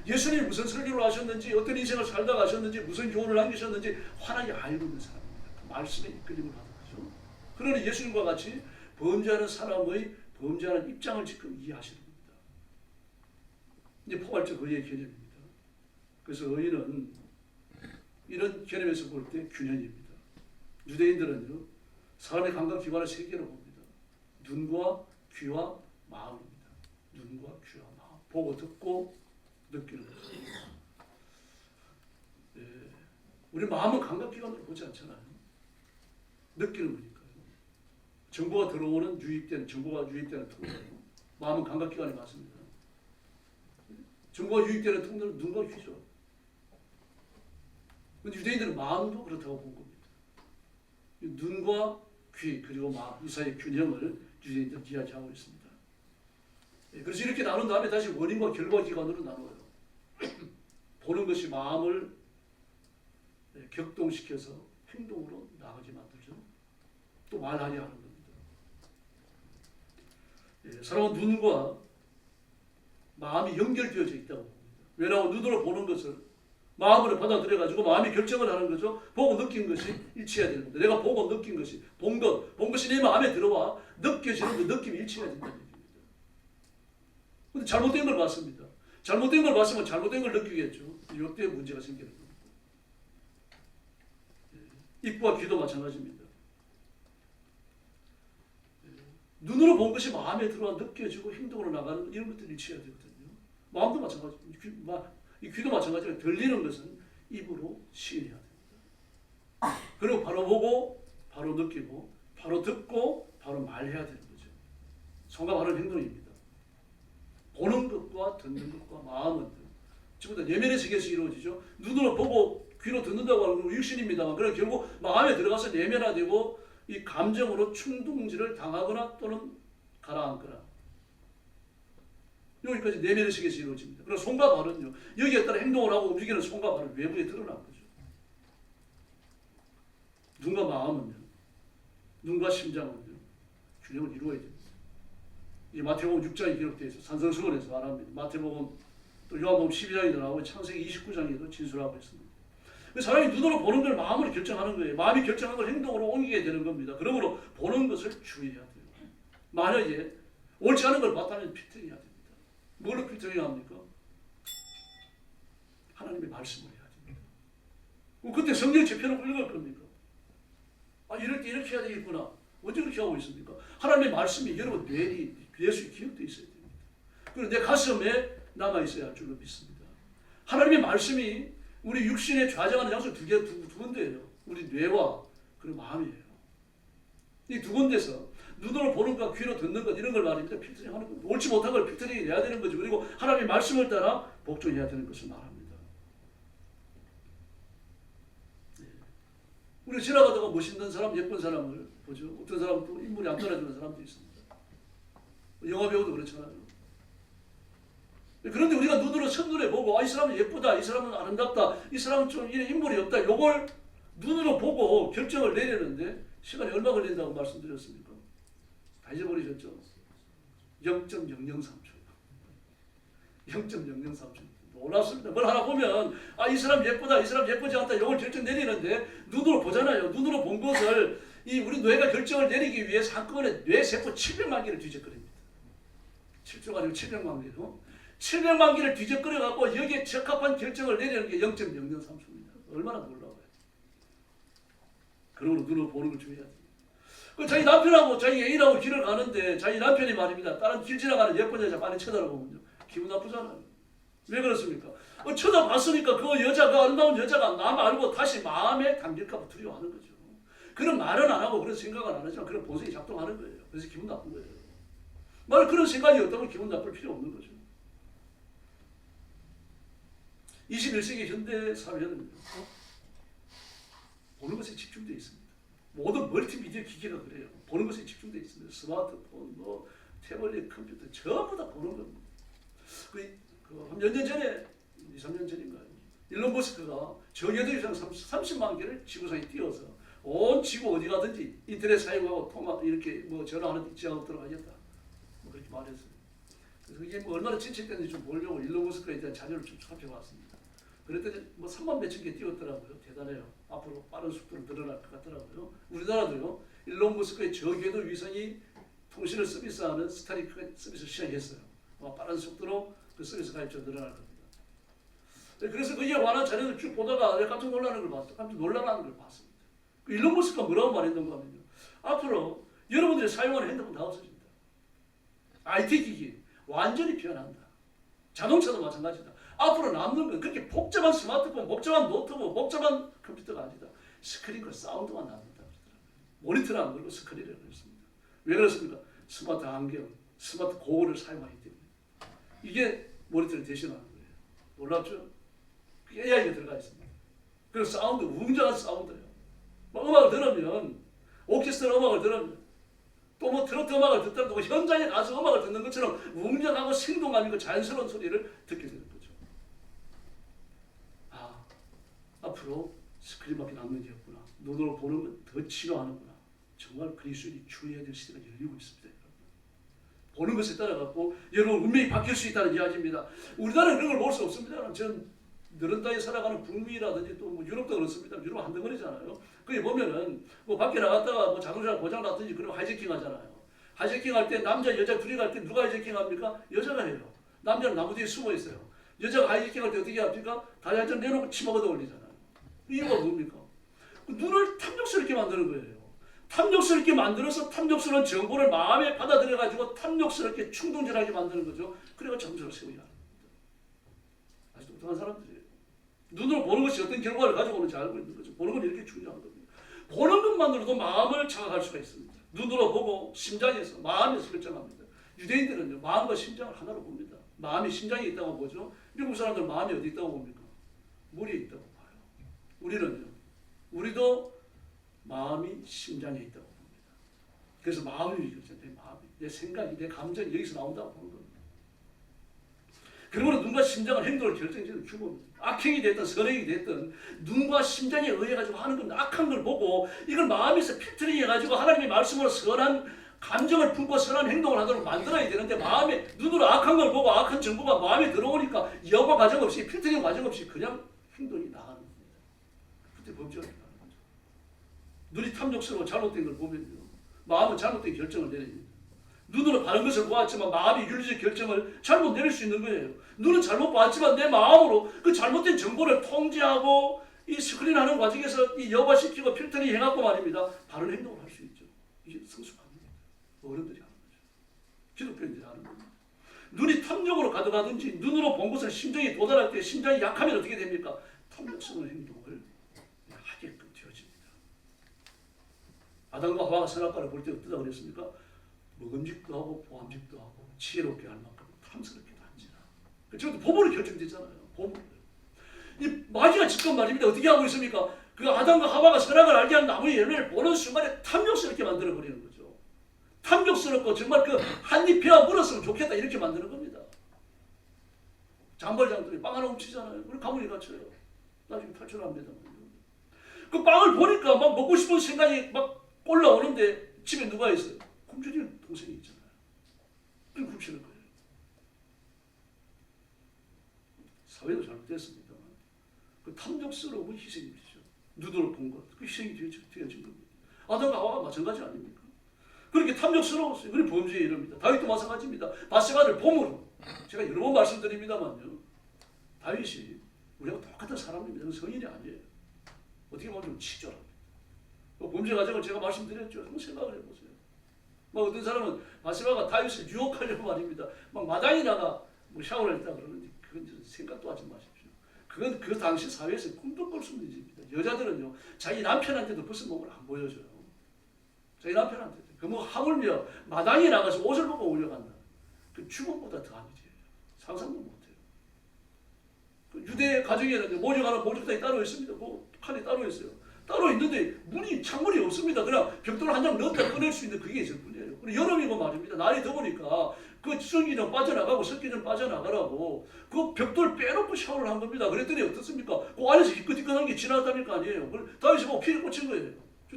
예수님이 무슨 설교를 하셨는지 어떤 인생을 살다 가셨는지 무슨 교훈을 남기셨는지 환하게 알고 있는 사람입니다. 그 말씀에 이끌림을 받은 거죠. 그러니 예수님과 같이 범죄하는 사람의 범죄하는 입장을 지금 이해하시는 겁니다. 이제 포괄적 의의 개념입니다. 그래서 의는 이런 개념에서 볼 때 균형입니다. 유대인들은요 사람의 감각기관을 세 개로 봅니다. 눈과 귀와 마음입니다. 눈과 귀와 마음. 보고 듣고 느끼는 거죠. 네. 우리 마음은 감각기관으로 보지 않잖아요. 느끼는 거니까요. 정보가 들어오는 정보가 유입되는 통로예요. 마음은 감각기관이 맞습니다. 정보가 유입되는 통로는 눈과 귀죠. 근데 유대인들은 마음도 그렇다고 본 겁니다. 눈과 귀 그리고 마음 이 사이의 균형을 유대인들은 이야기하고 있습니다. 그래서 이렇게 나눈 다음에 다시 원인과 결과 기관으로 나눠요. 보는 것이 마음을 격동시켜서 행동으로 나가게 만들죠. 또 말하게 하는 겁니다. 사람은 눈과 마음이 연결되어져 있다고 봅니다. 왜냐하면 눈으로 보는 것을 마음으로 받아들여가지고 마음이 결정을 하는 거죠. 보고 느낀 것이 일치해야 되는 겁니다. 내가 보고 느낀 것이 본 것이 내 마음에 들어와 느껴지는 그 느낌이 일치해야 된다는 얘기입니다. 근데 잘못된 걸 봤습니다. 잘못된 걸 봤으면 잘못된 걸 느끼겠죠. 이때 문제가 생기는 겁니다. 입과 귀도 마찬가지입니다. 눈으로 본 것이 마음에 들어와 느껴지고 행동으로 나가는 이런 것들이 일치해야 되거든요. 마음도 마찬가지입니다. 이 귀도 마찬가지로 들리는 것은 입으로 시인해야 됩니다. 그리고 바로 보고 바로 느끼고 바로 듣고 바로 말해야 되는 거죠. 손과 발은 행동입니다. 보는 것과 듣는 것과 마음은 전부 다 내면의 세계에서 이루어지죠. 눈으로 보고 귀로 듣는다고 하는 건 육신입니다만 그럼 결국 마음에 들어가서 내면화되고 이 감정으로 충동질을 당하거나 또는 가라앉거나 여기까지 내면의 세계에서 이루어집니다. 그리고 손과 발은요. 여기에 따라 행동을 하고 움직이는 손과 발은 외부에 드러난 거죠. 눈과 마음은요. 눈과 심장은요. 균형을 이루어야 됩니다. 이 마태복음 6장에 기록되어 있어서 산성수원에서 말합니다. 마태복음 또 요한복음 12장에도 나오고 창세기 29장에도 진술하고 있습니다. 사람이 눈으로 보는 걸 마음으로 결정하는 거예요. 마음이 결정한 걸 행동으로 옮기게 되는 겁니다. 그러므로 보는 것을 주의해야 돼요. 만약에 옳지 않은 걸 봤다면 필터링해야 됩니다. 뭘로 필터링해야 합니까? 하나님의 말씀을 해야 됩니다. 그때 성경 제편을 읽을 겁니까? 아, 이럴 때 이렇게 해야 되겠구나. 언제 그렇게 하고 있습니까? 하나님의 말씀이 여러분 뇌에 기억되어 있어야 됩니다. 그리고 내 가슴에 남아 있어야 할 줄로 믿습니다. 하나님의 말씀이 우리 육신에 좌정하는 장소 두 군데예요. 우리 뇌와 그리고 마음이에요. 이 두 군데서 눈으로 보는 것, 귀로 듣는 것 이런 걸 말입니다. 필터링 하는 겁니다. 옳지 못한 걸 필터링 해야 되는 거죠. 그리고 하나님의 말씀을 따라 복종해야 되는 것을 말합니다. 네. 우리가 지나가다가 멋있는 사람, 예쁜 사람을 보죠. 어떤 사람은 또 인물이 안 따라주는 사람도 있습니다. 영화 배우도 그렇잖아요. 그런데 우리가 눈으로 첫눈에 보고 아, 이 사람은 예쁘다, 이 사람은 아름답다, 이 사람은 좀 이런 인물이 없다. 요걸 눈으로 보고 결정을 내리는데 시간이 얼마 걸린다고 말씀드렸습니까? 다 잊어버리셨죠? 0.003초. 0.003초. 놀랍습니다. 뭘 하나 보면 아, 이 사람 예쁘다, 이 사람 예쁘지 않다. 요걸 결정 내리는데 눈으로 보잖아요. 눈으로 본 것을 우리 뇌가 결정을 내리기 위해서 한꺼번에 뇌세포 700만 개를 뒤적거립니다. 7조 가지고 700만 개로. 700만 개를 뒤적거려갖고 여기에 적합한 결정을 내리는 게 0.003초입니다. 얼마나 놀라워요. 그러므로 눈으로 보는 걸 주의해야 돼요. 자기 남편하고 자기 애인하고 길을 가는데 자기 남편이 말입니다. 다른 길 지나가는 예쁜 여자 많이 쳐다보면요. 기분 나쁘잖아요. 왜 그렇습니까? 쳐다봤으니까 그 여자가 아름다운 여자가 나 말고 다시 마음에 담길까 봐 두려워하는 거죠. 그런 말은 안 하고 그런 생각은 안 하지만 그런 본성이 작동하는 거예요. 그래서 기분 나쁜 거예요. 만약 그런 생각이 없다면 기분 나쁠 필요 없는 거죠. 21세기 현대 사회는 보는 것에 집중되어 있습니다. 모든 멀티미디어 기계가 그래요. 보는 것에 집중되어 있습니다. 스마트폰, 태블릿, 컴퓨터 전부 다 보는 겁니다. 한 몇 년 전에, 2, 3년 전인가요? 일론 머스크가 저궤도 위성 30만 개를 지구상에 띄워서 온 지구 어디 가든지 인터넷 사용하고 이렇게 전화하는 지하로 들어가겠다. 그렇게 말했어요. 그래서 이게 얼마나 진척됐는지 좀 보려고 일론 머스크에 대한 자료를 좀 살펴봤습니다. 그랬더니 3만 몇천 개 띄웠더라고요. 대단해요. 앞으로 빠른 속도로 늘어날 것 같더라고요. 우리나라도요. 일론 머스크의 저궤도 위성이 통신을 서비스하는 스타링크 서비스를 시작했어요. 빠른 속도로 그 서비스 가입자 늘어날 겁니다. 그래서 거기에 관한 자료를 쭉 보다가 깜짝 놀라는 걸 봤어요. 깜짝 놀라는 걸 봤습니다. 일론 머스크가 뭐라고 말했는가 하면요. 앞으로 여러분들이 사용하는 핸드폰 다 없어진다. IT 기기 완전히 변한다. 자동차도 마찬가지다. 앞으로 남는 건 그렇게 복잡한 스마트폰, 복잡한 노트북, 복잡한 컴퓨터가 아니다. 스크린과 사운드만 남는다. 모니터는 안 그러고 스크린을 그랬습니다. 왜 그렇습니까? 스마트 안경, 스마트 고글을 사용하기 때문에. 이게 모니터를 대신하는 거예요. 놀랍죠? AI가 들어가 있습니다. 그리고 사운드, 웅장한 사운드예요. 음악을 들으면, 오케스트라 음악을 들으면, 또 트로트 음악을 듣더라도 현장에 가서 음악을 듣는 것처럼 웅장하고 생동감 있고 자연스러운 소리를 듣게 되는 거죠. 앞으로 스크린밖에 남는 게 없구나. 눈으로 보는 건 더 치료하는구나. 정말 그리스도인이 주의해야 될 시대가 열리고 있습니다. 여러분. 보는 것에 따라 갖고 여러분 운명이 바뀔 수 있다는 이야기입니다. 우리나라는 그런 걸 볼 수 없습니다. 전 느른다에 살아가는 북미라든지 또 유럽도 그렇습니다. 유럽 한 덩어리잖아요. 거기 보면은 밖에 나갔다가 자동차 고장 났든지 그런 하이제킹 하잖아요. 하이제킹 할 때 남자 여자 둘이 갈 때 누가 하이제킹 합니까? 여자가 해요. 남자는 나무 뒤에 숨어 있어요. 여자가 하이제킹 할 때 어떻게 합니까? 다리 한점 내놓고 치마 걷어 올리잖아요. 이유가 뭡니까? 눈을 탐욕스럽게 만드는 거예요. 탐욕스럽게 만들어서 탐욕스러운 정보를 마음에 받아들여가지고 탐욕스럽게 충동질하게 만드는 거죠. 그래가 점수를 세우지 않는 겁니다. 아주 똑똑한 사람들이에요. 눈으로 보는 것이 어떤 결과를 가져오는지 알고 있는 거죠. 보는 건 이렇게 중요한 겁니다. 보는 것만으로도 마음을 장악할 수가 있습니다. 눈으로 보고 심장에서, 마음에서 결정합니다. 유대인들은요, 마음과 심장을 하나로 봅니다. 마음이 심장에 있다고 보죠. 미국 사람들 마음이 어디 있다고 봅니까? 물에 있다고 봐요. 우리도 마음이 심장에 있다고 봅니다. 그래서 마음이 결정돼. 내 생각이, 내 감정이 여기서 나온다고 보는 겁니다. 그러므로 눈과 심장은 행동을 결정짓는 규모입니다. 악행이 됐든 선행이 됐든 눈과 심장에 의해 가지고 하는 겁니다. 악한 걸 보고 이걸 마음에서 필터링 해가지고 하나님의 말씀으로 선한 감정을 품고 선한 행동을 하도록 만들어야 되는데 마음에 눈으로 악한 걸 보고 악한 정보가 마음에 들어오니까 여과 과정 없이 필터링 과정 없이 그냥 행동이 나가는 겁니다. 그때 범죄가 일어나는 거죠. 눈이 탐욕스러워 잘못된 걸 보면요. 마음은 잘못된 결정을 내립니다. 눈으로 바른 것을 보았지만 마음이 윤리적 결정을 잘못 내릴 수 있는 거예요. 눈은 잘못 봤지만 내 마음으로 그 잘못된 정보를 통제하고 이 스크린하는 과정에서 이 여과시키고 필터링 해갖고 말입니다. 바른 행동을 할 수 있죠. 이게 성숙합니다. 어른들이 하는 거죠. 기독교인들이 하는 겁니다. 눈이 탐욕으로 가득하든지 눈으로 본 것을 심정이 도달할 때 심장이 약하면 어떻게 됩니까? 탐욕스러운 행동을 하게끔 되어집니다. 아담과 하와가 선악과를 볼 때 어떠다 그랬습니까? 먹음직도 하고 보암직도 하고 지혜롭게 할 만큼 탐스럽게도 한지라. 저것도 법으로 결정되잖아요. 법으로. 이 마귀가 지금 말입니다. 어떻게 하고 있습니까? 그 아담과 하와가 선악을 알게 한 나무의 열매를 보는 순간에 탐욕스럽게 만들어 버리는 거죠. 탐욕스럽고 정말 그 한 입 벼 물었으면 좋겠다 이렇게 만드는 겁니다. 장벌장들이 빵 하나 훔치잖아요. 우리 가문이 갇혀요. 나중에 탈출합니다. 그 빵을 보니까 막 먹고 싶은 생각이 막 올라오는데 집에 누가 있어요? 굶주리는 동생이 있잖아요. 그럼 훔치는 거예요. 사회도 잘못됐습니다만 그 탐욕스러움은 희생이죠. 눈으로 본 것, 그 희생이 되어진 겁니다. 아담과 하와가 마찬가지 아닙니까? 그렇게 탐욕스러웠어요. 그게 범죄에 이릅니다. 다윗도 마찬가지입니다. 바세바를 봄으로 제가 여러 번 말씀드립니다만요. 다윗이 우리가 똑같은 사람입니다. 성인이 아니에요. 어떻게 보면 좀 치졸합니다. 그 범죄 과정을 제가 말씀드렸죠. 한번 생각을 해보세요. 막 어떤 사람은 바세바가 다윗을 유혹하려고 말입니다. 막 마당에 나가 뭐 샤워를 했다 그러는데 그건 생각도 하지 마십시오. 그건 그 당시 사회에서 꿈도 꿀 수 없는 일입니다. 여자들은요 자기 남편한테도 벗은 몸을 안 보여줘요. 자기 남편한테도. 그 뭐 하물며 마당에 나가서 옷을 벗고 올려간다. 그 죽음보다 더한 일이에요. 상상도 못해요. 그 유대 가정에는 모욕하는 모욕탕이 따로 있습니다. 뭐 칸이 따로 있어요. 따로 있는데 문이 창문이 없습니다. 그냥 벽돌 한 장 넣었다 꺼낼 수 있는 그게 있을 뿐이에요. 그리고 여름이고 말입니다. 날이 더우니까 그 전기는 빠져나가고 석기는 빠져나가라고 그 벽돌 빼놓고 샤워를 한 겁니다. 그랬더니 어떻습니까? 그 안에서 희끗희끗한 게 지나갔다는 거 아니에요. 다윗이 뭐 피를 꽂힌 거예요.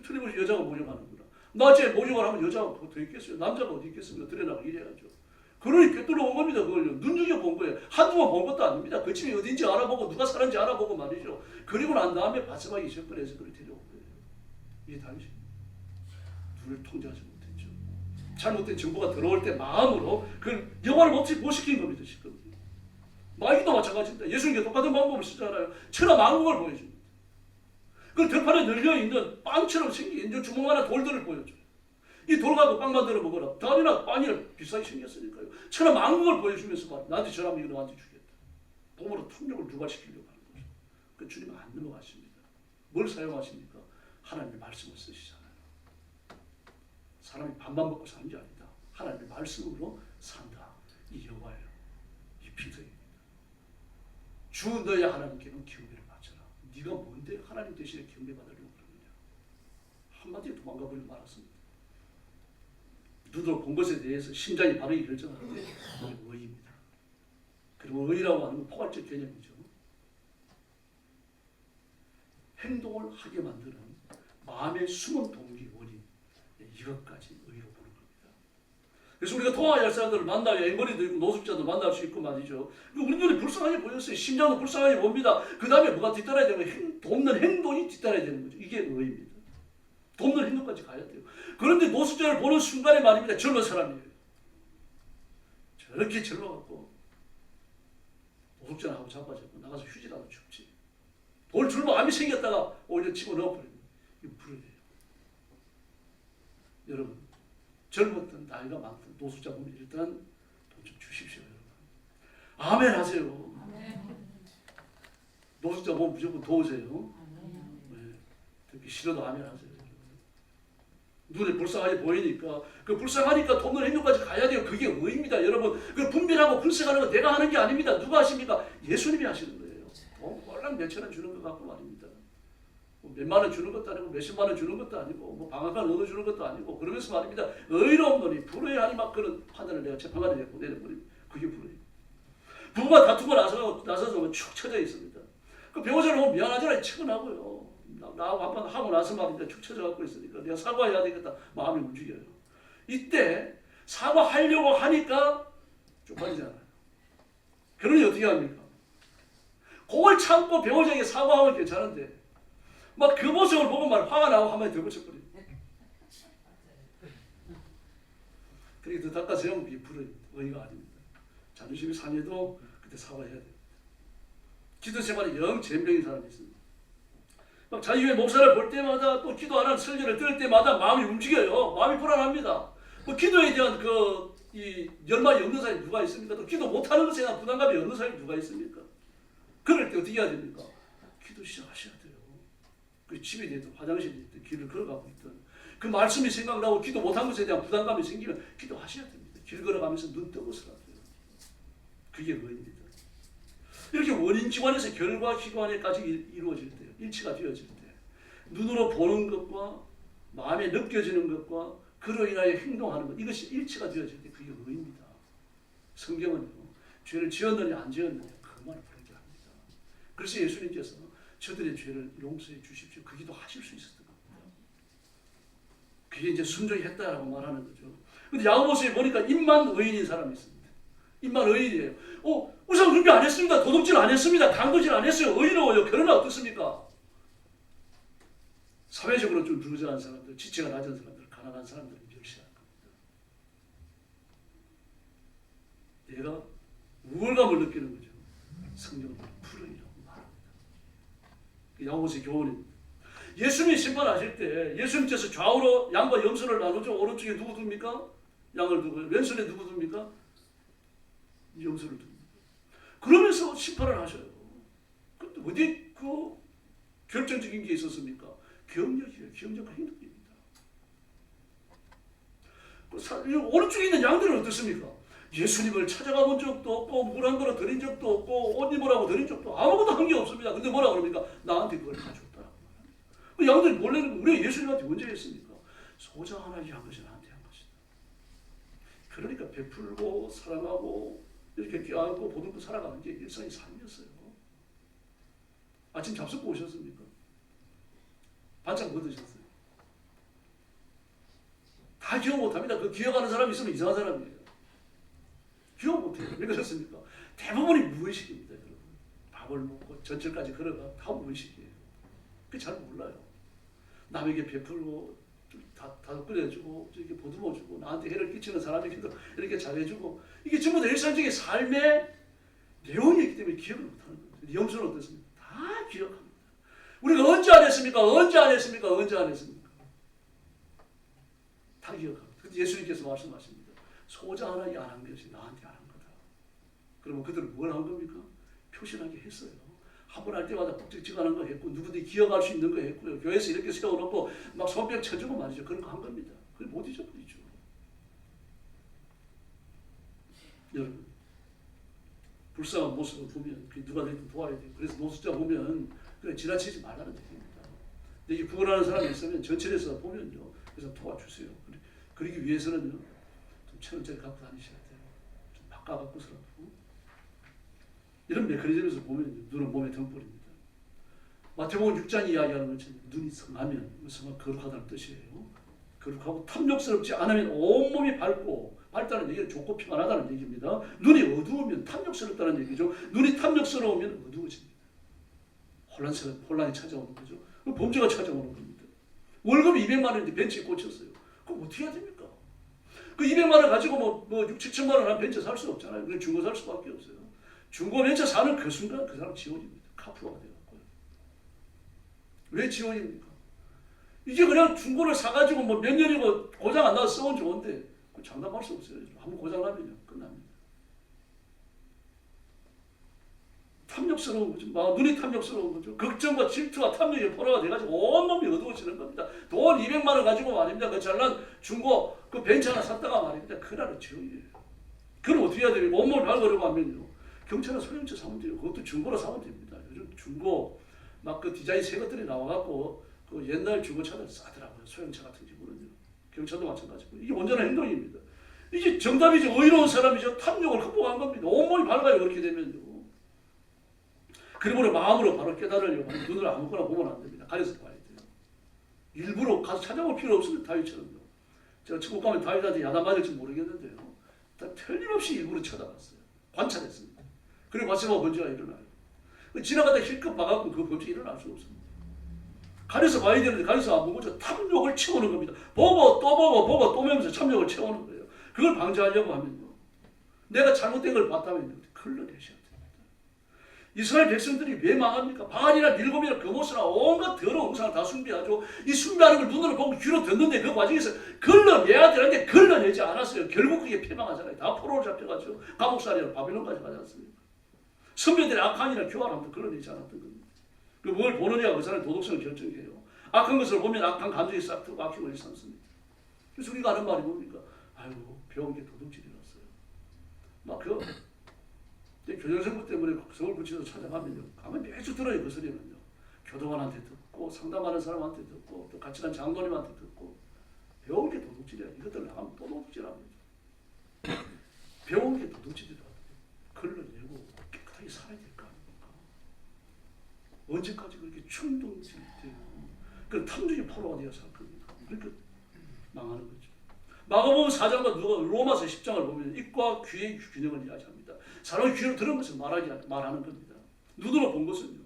틀림없이 여자가 모욕하는구나. 낮에 모욕을 하면 여자가 더 있겠어요. 남자가 어디 있겠습니까? 들여나가 일해야죠. 그러니 꿰뚫어 온 겁니다. 그걸요. 눈여겨본 거예요. 한두 번 본 것도 아닙니다. 그 집이 어딘지 알아보고 누가 사는지 알아보고 말이죠. 그리고 난 다음에 바세바가 이적을 해서 그를 데려온 거예요. 이게 다윗이 눈을 통제하지 못했죠. 잘못된 정보가 들어올 때 마음으로 그걸 여호와를 못 시킨 겁니다. 지금. 마귀도 마찬가지입니다. 예수님께 똑같은 방법을 쓰잖아요. 천하 만국을 보여줍니다. 그 들판에 널려있는 빵처럼 생긴 주먹만한 돌들을 보여줘요. 이 돌 가지고 빵 만들어 먹어라. 다리나 빵이나 비싸게 생겼으니까요. 천하 만국을 보여주면서 말이야. 나한테 저라면 이거 너한테 주겠다. 몸으로 탐욕을 유발시키려고 하는 거죠. 그 주님은 안 넘어가십니다. 뭘 사용하십니까? 하나님의 말씀을 쓰시잖아요. 사람이 밥만 먹고 사는 게 아니다. 하나님의 말씀으로 산다. 이 여호와예요. 이 피드입니다. 주 너의 하나님께는 경배를 바쳐라. 네가 뭔데 하나님 대신에 경배받으려고 그러느냐. 한마디에 도망가 버리고 말았습니다. 눈으로 본 것에 대해서 심장이 바르게 결정하는데 그게 의입니다. 그리고 의라고 하는 건 포괄적 개념이죠. 행동을 하게 만드는 마음의 숨은 동기 원인 이것까지 의로 보는 겁니다. 그래서 우리가 통화할 사람들을 만나요. 앵벌이도 있고 노숙자도 만날 수 있고 말이죠. 우리 눈이 불쌍하게 보였어요. 심장도 불쌍하게 봅니다. 그 다음에 뭐가 뒤따라야 되면 돕는 행동이 뒤따라야 되는 거죠. 이게 의입니다. 돕는 행동까지 가야 돼요. 그런데 노숙자를 보는 순간에 말입니다. 젊은 사람이에요. 저렇게 젊어갖고 노숙자하고 자빠졌고 나가서 휴지라도 줍지. 돌 줄로 암이 생겼다가 오히려 집어넣어버립니다. 이거 불효예요. 여러분 젊었든 나이가 많든 노숙자 보면 일단 돈 좀 주십시오. 여러분. 아멘 하세요. 노숙자 보면 무조건 도우세요. 네. 듣기 싫어도 아멘 하세요. 눈에 불쌍하게 보이니까 그 불쌍하니까 돕는 행동까지 가야 돼요. 그게 의입니다. 여러분 그 분별하고 분석하는 건 내가 하는 게 아닙니다. 누가 하십니까? 예수님이 하시는 거예요. 월랑 몇천 원 주는 것 갖고 말입니다. 뭐 몇만 원 주는 것도 아니고 몇십만 원 주는 것도 아니고 뭐 방학간 얻어 주는 것도 아니고 그러면서 말입니다. 의로운 분이 불의의 하니 막 그런 판단을 내가 재판관에 내려버립니다. 그게 불의예요. 부부가 다투고 나서서 축 처져 있습니다. 그 배우자를 보면 미안하잖아요. 측은하고요. 나하고 한번 하고 나서 말입니다. 축 처져 갖고 있으니까 내가 사과해야 되겠다. 마음이 움직여요. 이때 사과하려고 하니까 쪽팔리잖아요. 그러니 어떻게 합니까? 그걸 참고 배우자에게 사과하면 괜찮은데 막 그 모습을 보고 막 화가 나고 한마디 더 붙여버려요. 그렇게 더 닦아서요. 그게 의의가 아닙니다. 자존심이 상해도 그때 사과해야 됩니다. 기도 생활에 영 젬병인 사람이 있습니다. 막 자기의 목사를 볼 때마다 또 기도 안 하는 설교를 들을 때마다 마음이 움직여요. 마음이 불안합니다. 뭐 기도에 대한 이 열망이 없는 사람이 누가 있습니까? 또 기도 못하는 것에 대한 부담감이 없는 사람이 누가 있습니까? 그럴 때 어떻게 해야 됩니까? 기도 시작하셔야 돼요. 그 집에 있든 화장실에 있든 길을 걸어가고 있든 그 말씀이 생각나고 기도 못한 것에 대한 부담감이 생기면 기도하셔야 됩니다. 길 걸어가면서 눈 뜨고서라도요. 그게 의입니다. 이렇게 원인지관에서 결과기관에까지 이루어질 때요. 일치가 되어질 때 눈으로 보는 것과 마음에 느껴지는 것과 그로 인하여 행동하는 것 이것이 일치가 되어질 때 그게 의입니다. 성경은요. 죄를 지었느냐 안 지었느냐 그것만 부르게 합니다. 그래서 예수님께서 저들의 죄를 용서해 주십시오. 그 기도 하실 수 있었던 겁니다. 그게 이제 순종히 했다라고 말하는 거죠. 근데 야고보서에 보니까 입만 의인인 사람이 있습니다. 입만 의인이에요. 우상 숭배 안 했습니다. 도둑질 안 했습니다. 강도질 안 했어요. 의로워요. 결혼은 어떻습니까? 사회적으로 좀 부르저한 사람들, 지체가 낮은 사람들, 가난한 사람들을 멸시하는 겁니다. 얘가 우월감을 느끼는 거죠. 성경은 불의라고 말합니다. 야고보서의 교훈입니다. 예수님이 심판하실 때 예수님께서 좌우로 양과 염소를 나누죠. 오른쪽에 누구 둡니까? 양을 두고 왼손에 누구 둡니까? 염소를 둡니다. 그러면서 심판을 하셔요. 근데 어디 결정적인 게 있었습니까? 기억력이에요. 기억력과 행동입니다. 오른쪽에 있는 양들은 어떻습니까? 예수님을 찾아가 본 적도 없고 물 한 그릇 드린 적도 없고 옷 입으라고 드린 적도 아무것도 한 게 없습니다. 근데 뭐라 그럽니까? 나한테 그걸 가져왔다라고 말합니다. 그 양들이 원래는 우리가 예수님한테 언제 했습니까? 소자 하나 한 것이 나한테 한 것이다. 그러니까 베풀고 사랑하고 이렇게 껴안고 보듬고 살아가는 게 일상의 삶이었어요. 아침 잡숫고 오셨습니까? 반찬 뭐 드셨어요? 다 기억 못합니다. 그 기억하는 사람이 있으면 이상한 사람이에요. 기억 못해요. 왜 그렇습니까? 대부분이 무의식입니다. 여러분. 밥을 먹고 전철까지 걸어가 다 무의식이에요. 그 잘 몰라요. 남에게 베풀고 다 끓여주고 이렇게 보듬어주고 나한테 해를 끼치는 사람에게도 이렇게 잘해주고 이게 전부 다 일상적인 삶의 내용이 있기 때문에 기억을 못하는 거예요. 염소는 어떻습니까? 다 기억합니다. 우리가 언제 안 했습니까? 언제 안 했습니까? 언제 안 했습니까? 다 기억합니다. 근데 예수님께서 말씀하십니다. 소자 하나 안 한 것이 나한테 안 한 거다. 그러면 그들은 뭘 한 겁니까? 표신하게 했어요. 한 번 할 때마다 뻑적지근한 거 했고 누구든지 기억할 수 있는 거 했고요. 교회에서 이렇게 세워놓고 막 손뼉 쳐주고 말이죠. 그런 거 한 겁니다. 그걸 못 잊어버리죠. 여러분 불쌍한 모습을 보면 누가 되든 도와야 돼요. 그래서 노숙자 보면 그래 지나치지 말라는 얘기입니다. 근데 이게 구걸하는 사람이 있으면 전철에서 보면요. 그래서 도와주세요. 그러기 위해서는요. 좀 1,000원짜리 갖고 다니셔야 돼요. 좀 바꿔갖고서라도. 이런 메커니즘에서 보면 눈은 몸의 등불입니다. 마태복음 6장이 이야기하는 것처럼 눈이 성하면 성은 거룩하다는 뜻이에요. 거룩하고 탐욕스럽지 않으면 온몸이 밝다는 얘기는 좋고 평안하다는 얘기입니다. 눈이 어두우면 탐욕스럽다는 얘기죠. 눈이 탐욕스러우면 어두워집니다. 혼란이 찾아오는 거죠. 범죄가 찾아오는 겁니다. 월급이 200만 원인데 벤츠에 꽂혔어요. 그럼 어떻게 해야 됩니까? 그 200만 원 가지고 뭐 6, 7천만 원 한 벤츠 살 수 없잖아요. 그냥 중고 살 수밖에 없어요. 중고 벤츠 사는 그 순간 그 사람 지원입니다. 카프로가 되어갖고요. 왜 지원입니까? 이게 그냥 중고를 사가지고 뭐 몇 년이고 고장 안 나서 쓰면 좋은데 장담할 수 없어요. 한번 고장 나면요 끝납니다. 탐욕스러운 거죠. 눈이 탐욕스러운 거죠. 걱정과 질투와 탐욕의 포로가 돼가지고 온몸이 어두워지는 겁니다. 돈 200만 원 가지고 말입니다. 그 잘난 중고 그 벤츠 하나 샀다가 말입니다. 그날은 지옥이에요. 그럼 어떻게 해야 됩니까? 온몸을 밝으려고 하면요. 경차나 소형차 사면 돼요. 그것도 중고로 사면 됩니다. 요즘 중고 막 그 디자인 새 것들이 나와갖고 그 옛날 중고차들 싸더라고요. 소형차 같은 경우는요. 경차도 마찬가지고 이게 온전한 행동입니다. 이게 정답이죠. 의로운 사람이죠. 탐욕을 극복한 겁니다. 온몸이 밝아요. 그렇게 되면요. 그러므로 마음으로 바로 깨달으려고 하면 눈을 아무거나 보면 안 됩니다. 가려서 봐야 돼요. 일부러 가서 찾아볼 필요 없으면 다윗처럼요. 제가 천국 가면 다윗한테 야단 맞을지 모르겠는데요. 다 틀림없이 일부러 쳐다봤어요. 관찰했습니다. 그리고 마지막 범죄가 일어나요. 지나가다 힐끗 봐갖고 그 범죄 일어날 수 없습니다. 가려서 봐야 되는데 가려서 안 보고 탐욕을 채우는 겁니다. 보고 또 보고 보고 또 보면서 탐욕을 채우는 거예요. 그걸 방지하려고 하면요. 내가 잘못된 걸 봤다면 흘러내셔야 됩니다. 이스라엘 백성들이 왜 망합니까? 바알이나 밀곰이나 금오스나 온갖 더러운 우상을 다 숭배하죠. 이 숭배하는 걸 눈으로 보고 귀로 듣는데 그 과정에서 걸러내야 되는데 걸러내지 않았어요. 결국 그게 패망하잖아요. 다 포로로 잡혀가죠. 감옥살이나 바벨론까지 가지 않습니까? 선배들의 악한이나 교활함도 걸러내지 않았던 겁니다. 뭘 보느냐가 그 사람의 도덕성을 결정해요. 악한 것을 보면 악한 감정이 싹 트고 악행을 일삼습니다. 그래서 우리가 하는 말이 뭡니까? 아이고 배운 게 도둑질이었어요. 교정선거 때문에 서울구치소 찾아가면요. 가면 매주 들어요. 그 소리는요. 교도관한테 듣고 상담하는 사람한테 듣고 또 같이 간 장로님한테 듣고 배운 게 도둑질이야. 이것들 나가면 또 도둑질합니다. 배운 게 도둑질이다. 걸러내고 깨끗하게 살아야 될 거 아닙니까? 언제까지 그렇게 충동질이 돼요? 그 탐욕이 포로가 되어 살 겁니다. 그러니까 망하는 거죠. 마가복음 4장과 로마서 10장을 보면 입과 귀의 균형을 이야기합니다. 사람이 귀로 들은 것을 말하는 겁니다. 눈으로 본 것은요.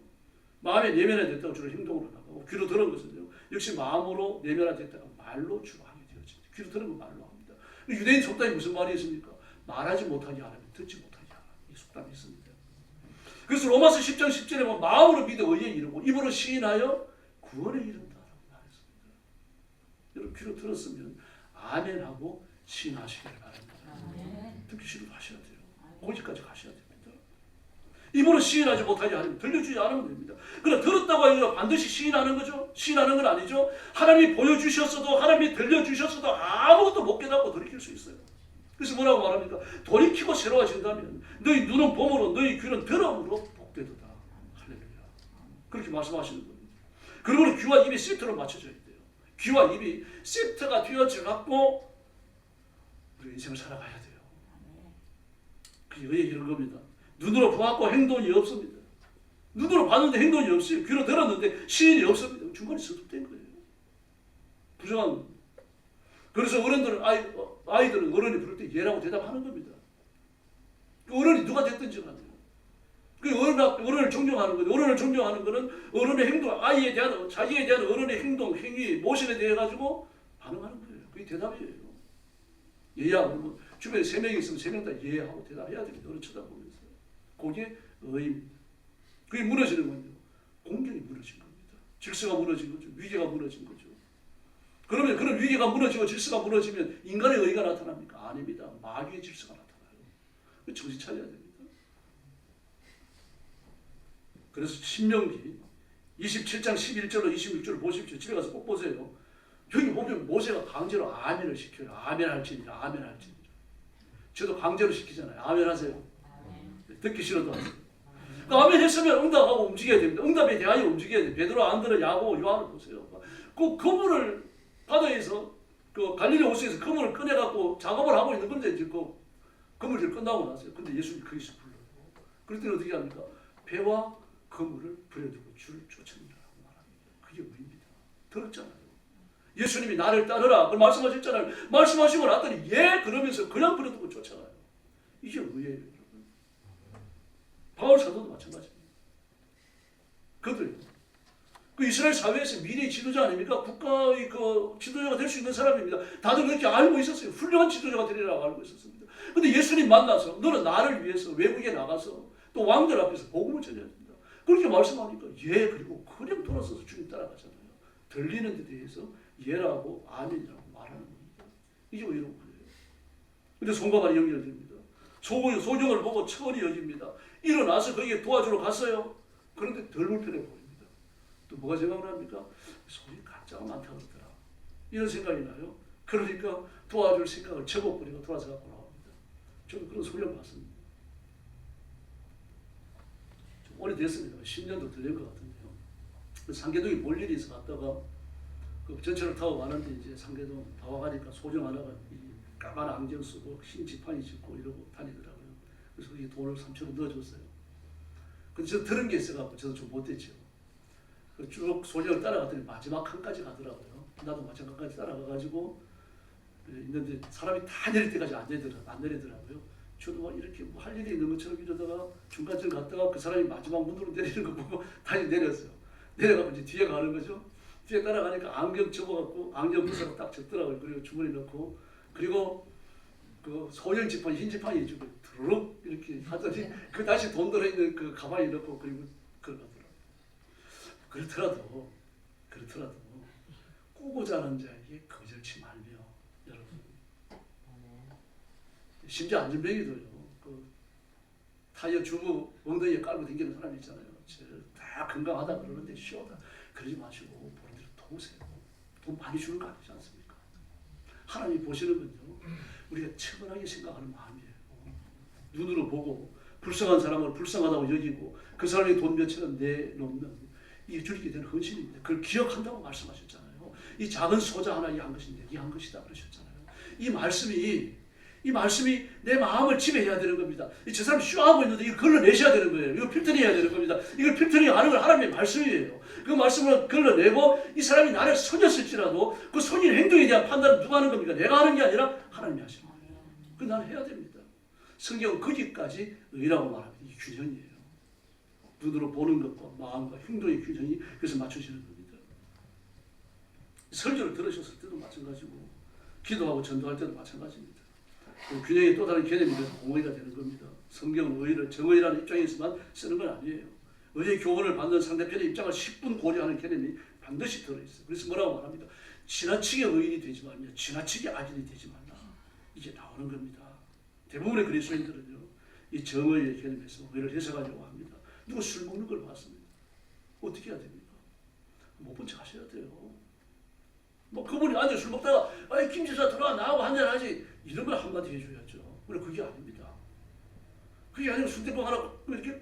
마음에 내면화됐다고 주로 행동으로 나가고 귀로 들은 것은요. 역시 마음으로 내면화됐다가 말로 주로 하게 되어집니다. 귀로 들은 건 말로 합니다. 유대인 속담이 무슨 말이 있습니까? 말하지 못하게 하라면 듣지 못하게 하라. 이 속담이 있습니다. 그래서 로마서 10장 10절에 보면 마음으로 믿어 의에 이르고 입으로 시인하여 구원에 이른다라고 말했습니다. 여러분 귀로 들었으면 아멘하고 시인하시기를 바랍니다. 듣기 싫어도 하셔야 돼요. 거기까지 가셔야 됩니다. 입으로 시인하지 못하게 하면 들려주지 않으면 됩니다. 그러나 들었다고 해서 반드시 시인하는 거죠? 시인하는 건 아니죠. 하나님이 보여주셨어도 하나님이 들려주셨어도 아무것도 못 깨닫고 돌이킬 수 있어요. 그래서 뭐라고 말합니까? 돌이키고 새로워진다면 너희 눈은 봄으로 너희 귀는 들음으로 복되도다. 할렐루야. 그렇게 말씀하시는 겁니다. 그리고 귀와 입이 세트로 맞춰져야 돼요. 귀와 입이 세트가 되어져 갖고 우리 인생을 살아가야 돼요. 그게 의에 이런 겁니다. 눈으로 보았고 행동이 없습니다. 눈으로 봤는데 행동이 없어요. 귀로 들었는데 시인이 없습니다. 중간에 서툴된 거예요. 부정한 겁니다. 그래서 어른들은 아이들은 어른이 부를 때 얘라고 대답하는 겁니다. 그 어른이 누가 됐든지 간에 그 어른을 존경하는 거죠. 어른을 존경하는 거는 어른의 행동, 아이에 대한 자기에 대한 어른의 행동, 행위, 모션에 대해 가지고 반응하는 거예요. 그게 대답이에요. 얘야 그러면 주변에 3명이 있으면 3명 다 예하고 대답해야 됩니다. 어른 쳐다보면서. 그게 의입니다. 그게 무너지는 건요. 공경이 무너진 겁니다. 질서가 무너진 거죠. 위계가 무너진 거죠. 그러면 그런 위계가 무너지고 질서가 무너지면 인간의 의가 나타납니까? 아닙니다. 마귀의 질서가 나타나요. 정신 차려야 됩니다. 그래서 신명기 27장 11절로 26절을 보십시오. 집에 가서 꼭 보세요. 여기 보면 모세가 강제로 아멘을 시켜요. 아멘 할지니라, 아멘 할지니라. 저도 강제로 시키잖아요. 아멘 하세요. 듣기 싫어도 하세요. 그 아멘 했으면 응답하고 움직여야 됩니다. 응답에 대하여 움직여야 돼요. 베드로, 안드레, 야고보, 요한을 보세요. 그 그물을 바다에서 그 갈릴리 호수에서 그물을 꺼내갖고 작업을 하고 있는 건데 이제 그 그물질 끝나고 나서요. 근데 예수님이 거기서 불러요. 그럴 때는 어떻게 합니까? 배와 그물을 버려두고 주를 쫓으니라고 말합니다. 그게 의입니다. 들었잖아요. 예수님이 나를 따르라. 그걸 말씀하셨잖아요. 말씀하시고 났더니 예 그러면서 그냥 버려두고 쫓아가요. 이게 의예요. 바울 사도도 마찬가지입니다. 그들 그 이스라엘 사회에서 미래의 지도자 아닙니까? 국가의 그 지도자가 될 수 있는 사람입니다. 다들 그렇게 알고 있었어요. 훌륭한 지도자가 되리라고 알고 있었습니다. 근데 예수님 만나서 너는 나를 위해서 외국에 나가서 또 왕들 앞에서 복음을 전해야 된다. 그렇게 말씀하니까 예 그리고 그냥 돌아서서 주님 따라가잖아요. 들리는 데 대해서 예라고 아멘이라고 말하는 겁니다. 이게 왜 이런 거예요? 근데 손과 발이 연결됩니다. 소경을 보고 철이 여깁니다. 일어나서 거기에 도와주러 갔어요. 그런데 덜 불편해 보입니다. 또 뭐가 생각을 합니까? 소리 가짜가 많다 그러더라. 이런 생각이 나요. 그러니까 도와줄 생각을 접어버리고 돌아서 갖고 나옵니다. 저는 그런 소리를 봤습니다. 좀 오래됐습니다. 10년도 더 된 것 같은데요. 상계동에 볼 일이 있어 갔다가 그 전철을 타고 가는데 이제 상계동 다 와가니까 소정 하나가 까만 안경 쓰고 흰 지팡이 짚고 이러고 다니더라고요. 그래서 거기 돈을 3,000원 넣어줬어요. 근데 저 들은 게 있어갖고 저도 좀 못됐죠. 쭉 소정을 따라갔더니 마지막 칸까지 가더라고요. 나도 마지막 칸까지 따라가가지고 있는데 사람이 다 내릴 때까지 안 내리더라고요. 저도 막 이렇게 뭐 할 일이 있는 것처럼 이러다가 중간쯤 갔다가 그 사람이 마지막 문으로 내리는 거 보고 다시 내렸어요. 내려가고 이제 뒤에 가는 거죠. 뒤에 따라가니까 안경 접어갖고 안경 부서가 딱 접더라고요. 그리고 주머니 넣고 그리고 그 소형 지팡이 흰 지팡이 주고 드르륵 이렇게 하더니 그 다시 돈 들어있는 그 가방에 넣고 그리고 그러더라고요. 그렇더라도 꾸고자 하는 자에게 거절치 말며 여러분 심지어 안전뱅이도요. 그 타이어 주부 엉덩이에 깔고 다니는 사람 있잖아요. 다 건강하다 그러는데 쉬어다 그러지 마시고 보는 대로 도우세요. 돈 많이 주는 거 아니지 않습니까? 하나님이 보시는 건요. 우리가 측은하게 생각하는 마음이에요. 눈으로 보고 불쌍한 사람을 불쌍하다고 여기고 그 사람이 돈 몇천 원 내놓으면 이게 주님께 되는 헌신입니다. 그걸 기억한다고 말씀하셨잖아요. 이 작은 소자 하나 이 한 것이 내게 한 것이다 그러셨잖아요. 이 말씀이 내 마음을 지배해야 되는 겁니다. 저 사람 쇼하고 있는데 이걸 걸러내셔야 되는 거예요. 이걸 필터링해야 되는 겁니다. 이걸 필터링 하는 건 하나님의 말씀이에요. 그 말씀을 걸러내고 이 사람이 나를 손였을지라도 그 손인 행동에 대한 판단은 누가 하는 겁니까? 내가 하는 게 아니라 하나님이 하시는 거예요. 그 나는 해야 됩니다. 성경은 거기까지 의라고 말합니다. 이 균형이에요. 눈으로 보는 것과 마음과 행동의 균형이 그래서 맞춰지는 겁니다. 설교를 들으셨을 때도 마찬가지고 기도하고 전도할 때도 마찬가지입니다. 그 균형의 또 다른 개념이 돼서 공의가 되는 겁니다. 성경은 의를 정의라는 입장에서만 쓰는 건 아니에요. 의의 교훈을 받는 상대편의 입장을 10분 고려하는 개념이 반드시 들어있어요. 그래서 뭐라고 말합니까? 지나치게 의인이 되지 말며 지나치게 악인이 되지 말라. 이게 나오는 겁니다. 대부분의 그리스도인들은요. 이 정의의 개념에서 의를 해석하려고 합니다. 누가 술 먹는 걸 봤습니다. 어떻게 해야 됩니까? 못 본 척 하셔야 돼요. 뭐 그분이 앉아 술 먹다가 아이 김 지사 들어와 나하고 한잔 하지 이런 걸 한마디 해줘야죠. 그런데 그게 아닙니다. 그게 아니고 순대국 하나 이렇게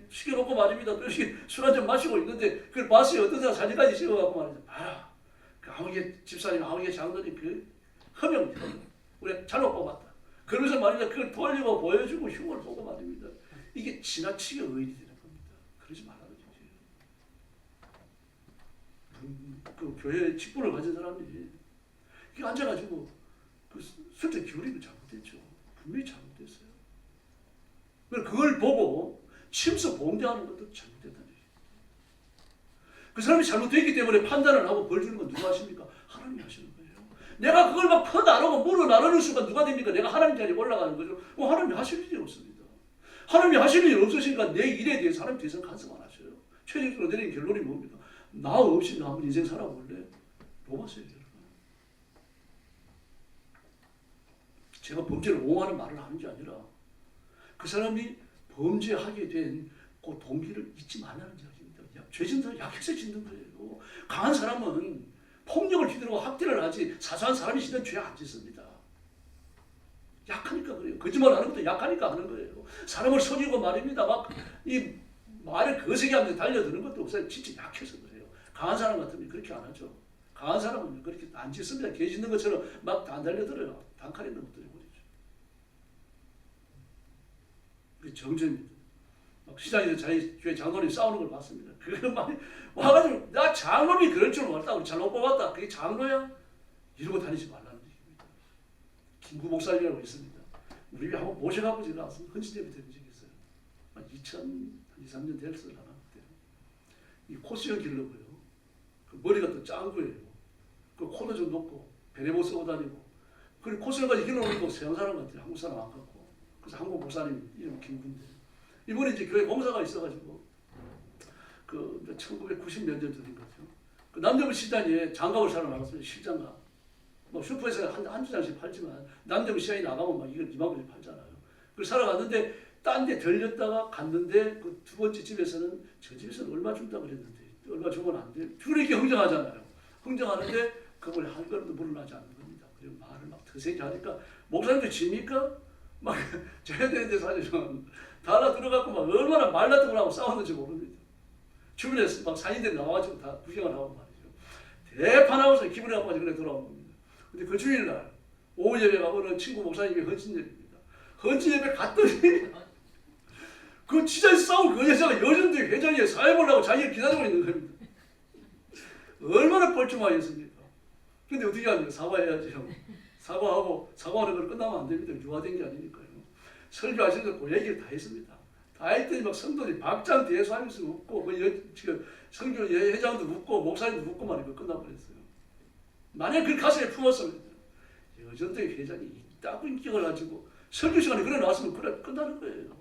시켜놓고 말입니다. 또 이렇게 술 한잔 마시고 있는데 그걸 봤어요. 어떤 사람 사진까지 찍어갖고 말이죠. 봐라. 그 아무개 집사님 아무개 장로님 그 허명입니다. 우리 잘못 뽑았다. 그러면서 말입니다. 그걸 돌리고 보여주고 흉을 보고 말입니다. 이게 지나치게 의인이 되는 겁니다. 그러지 말라는 얘기예요. 그 교회 직분을 가진 사람이 앉아가지고 그 설득 기울이면 잘못됐죠. 분명히 잘못됐어요. 그걸 보고 침서 봉대하는 것도 잘못됐다는 얘기예요. 그 사람이 잘못됐기 때문에 판단을 하고 벌 주는 건 누가 하십니까? 하나님이 하시는 거예요. 내가 그걸 막 퍼 나르고 물어 나르는 순간 누가 됩니까? 내가 하나님 자리에 올라가는 거죠. 하나님이 하실 일이 없습니다. 하나님이 하실 일이 없으시니까 내 일에 대해서 하나님 대해서 간섭 안 하셔요. 최종적으로 내리는 결론이 뭡니까? 나 없이 나 한번 인생 살아볼래? 로마서예요, 여러분. 제가 범죄를 옹호하는 말을 하는 게 아니라 그 사람이 범죄하게 된 그 동기를 잊지 말라는 이야기입니다. 죄진들은 약해서 짓는 거예요. 강한 사람은 폭력을 휘두르고 학대를 하지 사소한 사람이 짓는 죄 안 짓습니다. 약하니까 그래요. 거짓말 하는 것도 약하니까 하는 거예요. 사람을 속이고 말입니다. 막 이 말을 거세게 하면서 달려드는 것도 없어요. 진짜 약해서 그래요. 강한 사람 같으면 그렇게 안 하죠. 강한 사람은 그렇게 안 짓습니다. 개 짓는 것처럼 막 안 달려들어요. 단칼에 넘어뜨려버리죠. 그게 정죄입니다. 막 시장에서 자기 교회 장로님 싸우는 걸 봤습니다. 그거 막 와가지고 나 장로님이 그럴 줄 몰랐다. 잘못 뽑았다. 그게 장로야? 이러고 다니지 말라는 얘기입니다. 김구 목사님이라고 있습니다. 우리 한번 모셔갖고 제가 헌신예배 드린 적이 있어요. 한 2003년 됐을라나 그때. 이 코스형 길러고요. 그 머리가 또 짠 거예요. 그 코도 좀 높고 베레모 쓰고 다니고. 그리고 코스형까지 길러놓고 서양 사람 같아요. 한국 사람 안 같고. 그래서 한국 목사님 이름 김구인데. 이번에 이제 교회 공사가 있어가지고 그 1990몇 년 전인 거죠. 그 남대문 시장에 장갑을 사러 나갔어요. 실장갑. 뭐 슈퍼에서 한두 장씩 팔지만 남대문 시장에 나가면 막 이걸 2만 원씩 팔잖아요. 그걸 사러 갔는데 딴 데 들렸다가 갔는데 그 두 번째 집에서는 저 집에서는 얼마 준다 그랬는데 얼마 주면 안 돼. 그렇게 흥정하잖아요. 흥정하는데 그걸 한 걸음도 물러나지 않는 겁니다. 그리고 말을 막 더세게 하니까 목사님도 집니까? 막 져야 되는데 사실 달라 들어가고 막 얼마나 말 같은 걸 하고 싸웠는지 모릅니다. 주변에서 막 사인들이 나와가지고 다 구경을 하고 말이죠. 대판하고서 기분이 나빠서 그래 돌아온 겁니다. 근데 그 주일날 오후 예배가 어느 친구 목사님이 헌신 예배입니다. 헌신 예배 갔더니 그 진짜 싸울 그 여자가 여전히 회장에 사회 보려고 자기를 기다리고 있는 겁니다. 얼마나 뻘쭘하겠습니까? 근데 어떻게 하냐? 사과해야지 형. 사과하는 걸 끝나면 안 됩니다. 유화된 게 아니니까요. 설교하시면서 그 얘기를 다 했습니다. 다 했더니 막 성도들이 박장 대수하면서 웃고 지금 성교 회장도 웃고 목사님도 웃고 말이고 끝나버렸어요. 만약 그 가슴에 품었으면 여전도의 회장이 있다고 인격을 가지고 설교 시간에 그래 나왔으면 그래 끝나는 거예요.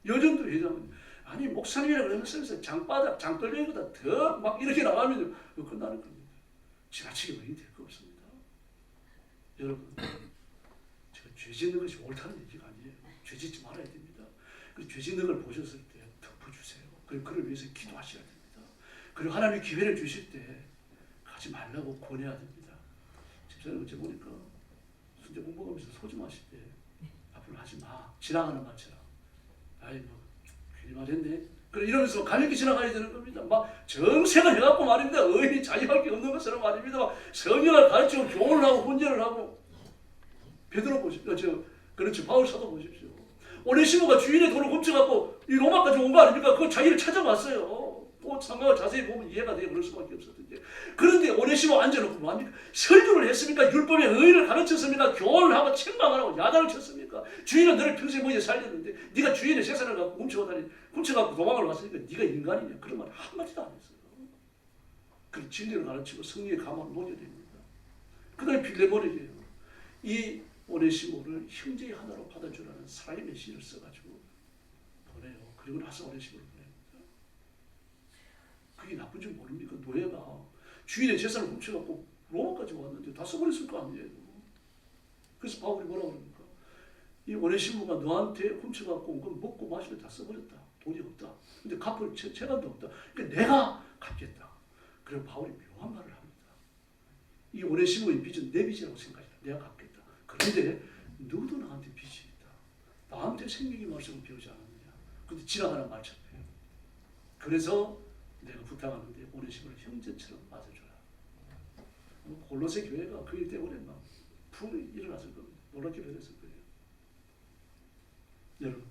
여전도 회장은 아니 목사님이라 그러면서 장바닥 장떨리보다 더 막 이렇게 나가면 끝나는 겁니다. 지나치게 많이 될 거 없습니다. 여러분, 제가 죄 짓는 것이 옳다는 얘기가 아니에요. 죄 짓지 말아야 됩니다. 그 죄 짓는 걸 보셨을 때 덮어주세요. 그리고 그를 위해서 기도하셔야 됩니다. 그리고 하나님이 기회를 주실 때 가지 말라고 권해야 됩니다. 집사님 어제 보니까 순대 공부하면서 소중하실 때 앞으로 하지 마. 지나가는 말처럼. 아이 뭐 괜히 말했네. 그래 이러면서 가볍게 지나가야 되는 겁니다. 막 정색을 해갖고 말입니다. 의인이 자유할 게 없는 것처럼 말입니다. 성경을 가르치고 교훈을 하고 훈련을 하고 베드로 보십시오. 그렇죠. 바울 사도 보십시오. 오네시모가 주인의 돈을 훔쳐갖고 이 로마까지 온 거 아닙니까? 그 자기를 찾아왔어요. 또 상황을 자세히 보면 이해가 돼요. 그럴 수밖에 없었는데. 그런데 오네시모 앉아놓고 뭐합니까? 설교를 했습니까? 율법의 의의를 가르쳤습니까? 교훈을 하고 책망을 하고 야단을 쳤습니까? 주인은 너를 평생 뭐에 살렸는데 네가 주인의 재산을 갖고 훔쳐갖고 도망을 왔으니까 네가 인간이냐? 그런 말 한마디도 안 했어요. 그 진리를 가르치고 성령의 감화를 녹여야 됩니다. 그 다음에 빌레몬에게요. 이 오네시모를 형제의 하나로 받아주라는 사랑의 메시지를 써가지고 보내요. 그리고 나서 오네시모를 보냅니다. 그게 나쁜 줄 모릅니까? 노예가 주인의 재산을 훔쳐갖고 로마까지 왔는데 다 써버렸을 거 아니에요. 그래서 바울이 뭐라고 그럽니까? 이 오네시모가 너한테 훔쳐갖고 온 건 먹고 마시고 다 써버렸다. 돈이 없다. 근데 갚을 재간도 없다. 그러니까 내가 갚겠다. 그리고 바울이 묘한 말을 합니다. 이 오네시모의 빚은 내 빚이라고 생각해라. 내가 갚겠다. 그런데 너도 나한테 빚이 있다. 나한테 생명의 말씀을 배우지 않았느냐. 근데 지나가는 말처럼 해요. 그래서 내가 부탁하는데 오네시모를 형제처럼 맞아줘라. 골로새 교회가 그 일 때문에 막 풍이 일어났을 겁니다. 놀랍게 변했을 거예요. 여러분,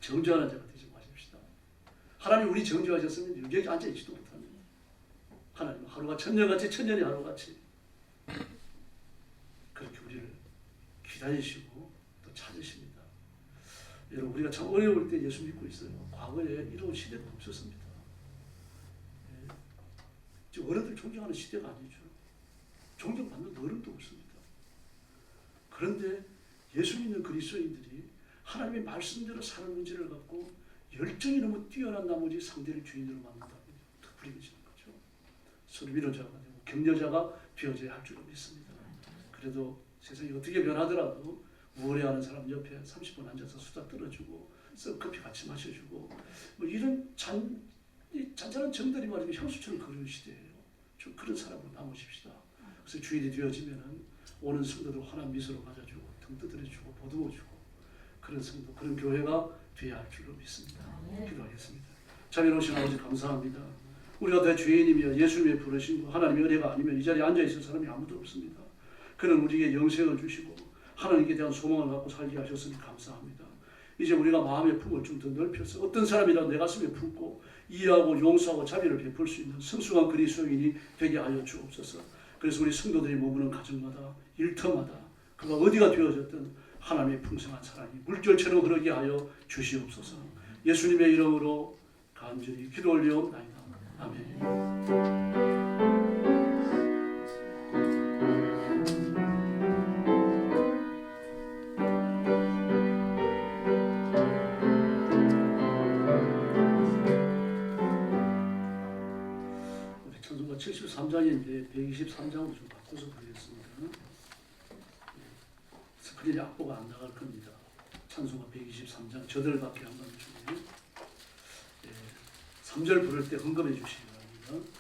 정죄하는 자가 되지 마십시다. 하나님 우리 정죄하셨으면 여기 앉아있지도 못합니다. 하나님 하루가 천년같이 천년이 하루같이 그렇게 우리를 기다리시고 또 찾으십니다. 여러분 우리가 참 어려울 때 예수 믿고 있어요. 과거에 이런 시대가 없었습니다. 지금 어른들 존경하는 시대가 아니죠. 존경받는 어른도 없습니다. 그런데 예수 믿는 그리스도인들이 하나님의 말씀대로 사는 문제를 갖고 열정이 너무 뛰어난 나머지 상대를 주인으로 만든다면 더 불행해지는 거죠. 서로 위로자가 되고 격려자가 되어져야 할 줄로 믿습니다. 그래도 세상이 어떻게 변하더라도 우월해하는 사람 옆에 30분 앉아서 수다 떨어주고 커피 같이 마셔주고 뭐 이런 잔잔한 정들이 말이면 향수처럼 그런 시대예요. 좀 그런 사람으로 남으십시다. 그래서 주인이 되어지면은 오는 성도들 환한 미소로 맞아주고 등 두드려주고 보듬어주고 그런 성도, 그런 교회가 되어야 할 줄로 믿습니다. 기도하겠습니다. 자비로우신 아버지 감사합니다. 우리가 다 죄인이며 예수님의 부르신 하나님의 은혜가 아니면 이 자리에 앉아있을 사람이 아무도 없습니다. 그는 우리에게 영생을 주시고 하나님께 대한 소망을 갖고 살게 하셨으니 감사합니다. 이제 우리가 마음의 품을 좀 더 넓혀서 어떤 사람이라도 내 가슴에 품고 이해하고 용서하고 자비를 베풀 수 있는 성숙한 그리스도인이 되게 하여 주옵소서. 그래서 우리 성도들이 머무는 가정마다 일터마다 그가 어디가 되어졌든 하나님의 풍성한 사랑이 물결처럼 흐르게 하여 주시옵소서. 예수님의 이름으로 간절히 기도 올리옵나이다. 아멘. 찬송가 73장인데 123장으로 좀 바꿔서 부르겠습니다. 스크린에 악보가 안 나갈 겁니다. 찬송가 123장 저들밖에 안 가는 중에 3절 부를 때 헌금해 주시기 바랍니다.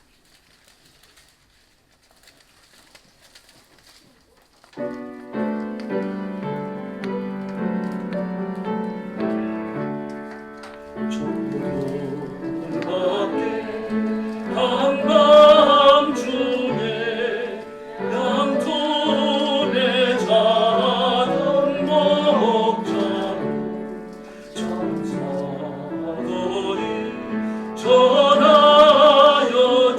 전하여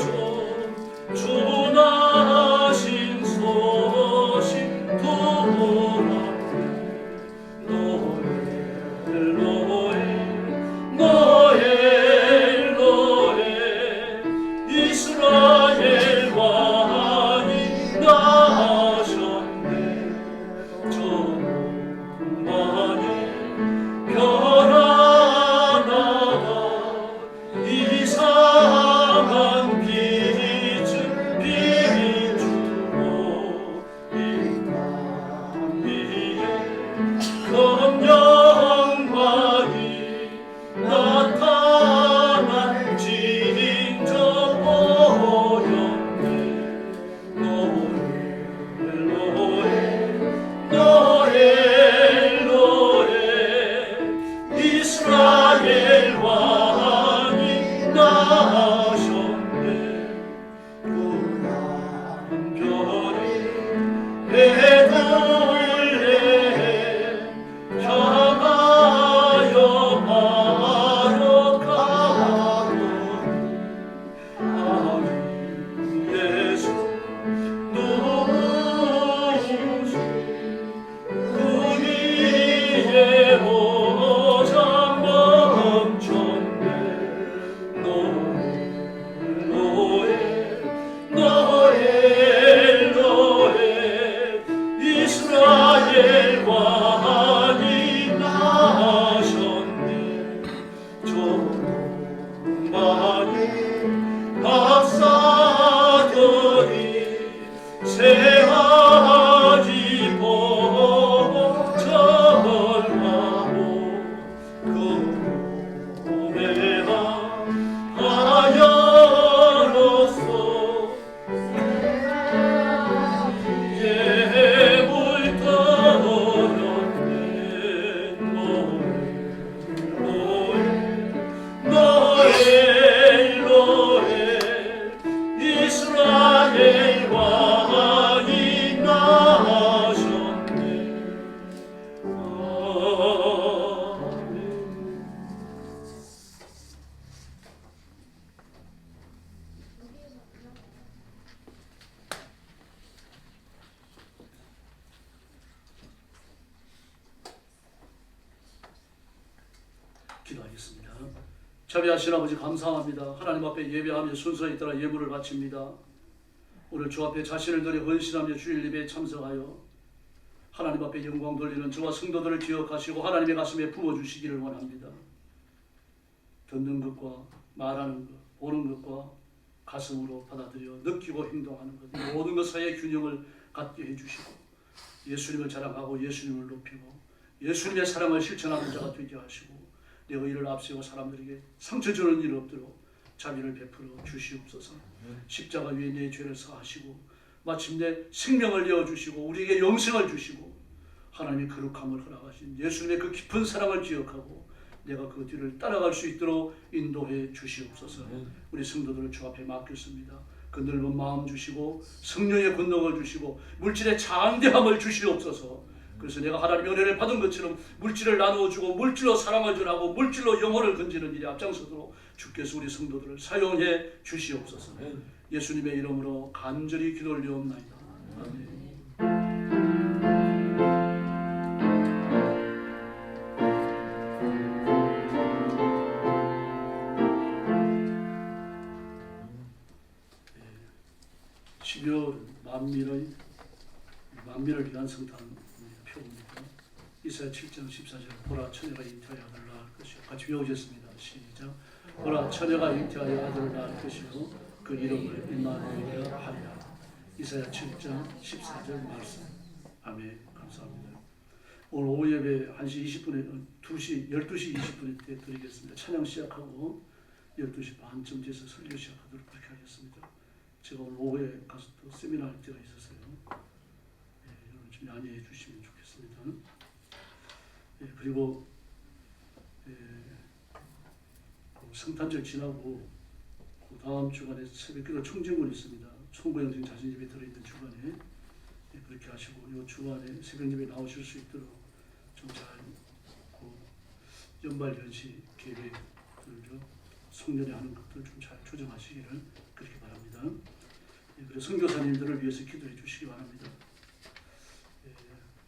자비하신 아버지 감사합니다. 하나님 앞에 예배하며 순서에 따라 예물을 바칩니다. 오늘 주 앞에 자신을 드려 헌신하며 주일 예배에 참석하여 하나님 앞에 영광 돌리는 저와 성도들을 기억하시고 하나님의 가슴에 부어주시기를 원합니다. 듣는 것과 말하는 것, 보는 것과 가슴으로 받아들여 느끼고 행동하는 것, 모든 것 사이의 균형을 갖게 해주시고 예수님을 자랑하고 예수님을 높이고 예수님의 사랑을 실천하는 자가 되게 하시고 내 의를 앞세워 사람들에게 상처 주는 일 없도록 자비를 베풀어 주시옵소서. 십자가 위에 내 죄를 사하시고 마침내 생명을 내어주시고 우리에게 영생을 주시고 하나님의 거룩함을 허락하신 예수님의 그 깊은 사랑을 기억하고 내가 그 뒤를 따라갈 수 있도록 인도해 주시옵소서. 우리 성도들을 주 앞에 맡겼습니다. 그 넓은 마음 주시고 성령의 권능을 주시고 물질의 장대함을 주시옵소서. 그래서 내가 하나님의 은혜를 받은 것처럼 물질을 나누어주고 물질로 사랑을 전하고 물질로 영혼을 건지는 일에 앞장서도록 주께서 우리 성도들을 사용해 주시옵소서. 예수님의 이름으로 간절히 기도 올리옵나이다. 아멘. 만민을 위한 성탄 표입니다. 이사야 7장 14절 보라 처녀가 잉태하여 아들을 낳을 것이요. 같이 외우겠습니다. 시작. 보라 처녀가 잉태하여 아들을 낳을 것이요 그 이름을 임마누엘이라 하리라. 이사야 7장 14절 말씀. 아멘. 감사합니다. 오늘 오후 예배 1시 20분에 12시 20분에 때 드리겠습니다. 찬양 시작하고 12시 반쯤 돼서 설교 시작하도록 그렇게 하겠습니다. 제가 오늘 오후에 가서 또 세미나 할 때가 있었어요. 여러분 좀 양해해 주시면 좋겠습니다. 그리고 성탄절 지나고 그 다음 주간에 새벽기도 청정문이 있습니다. 송구영생 자신집에 들어있는 주간에 그렇게 하시고 이 주간에 새벽예배 나오실 수 있도록 좀 잘 연말연시 계획들을 송년회 하는 것들 좀 잘 조정하시기를 그렇게 바랍니다. 그리고 선교사님들을 위해서 기도해 주시기 바랍니다.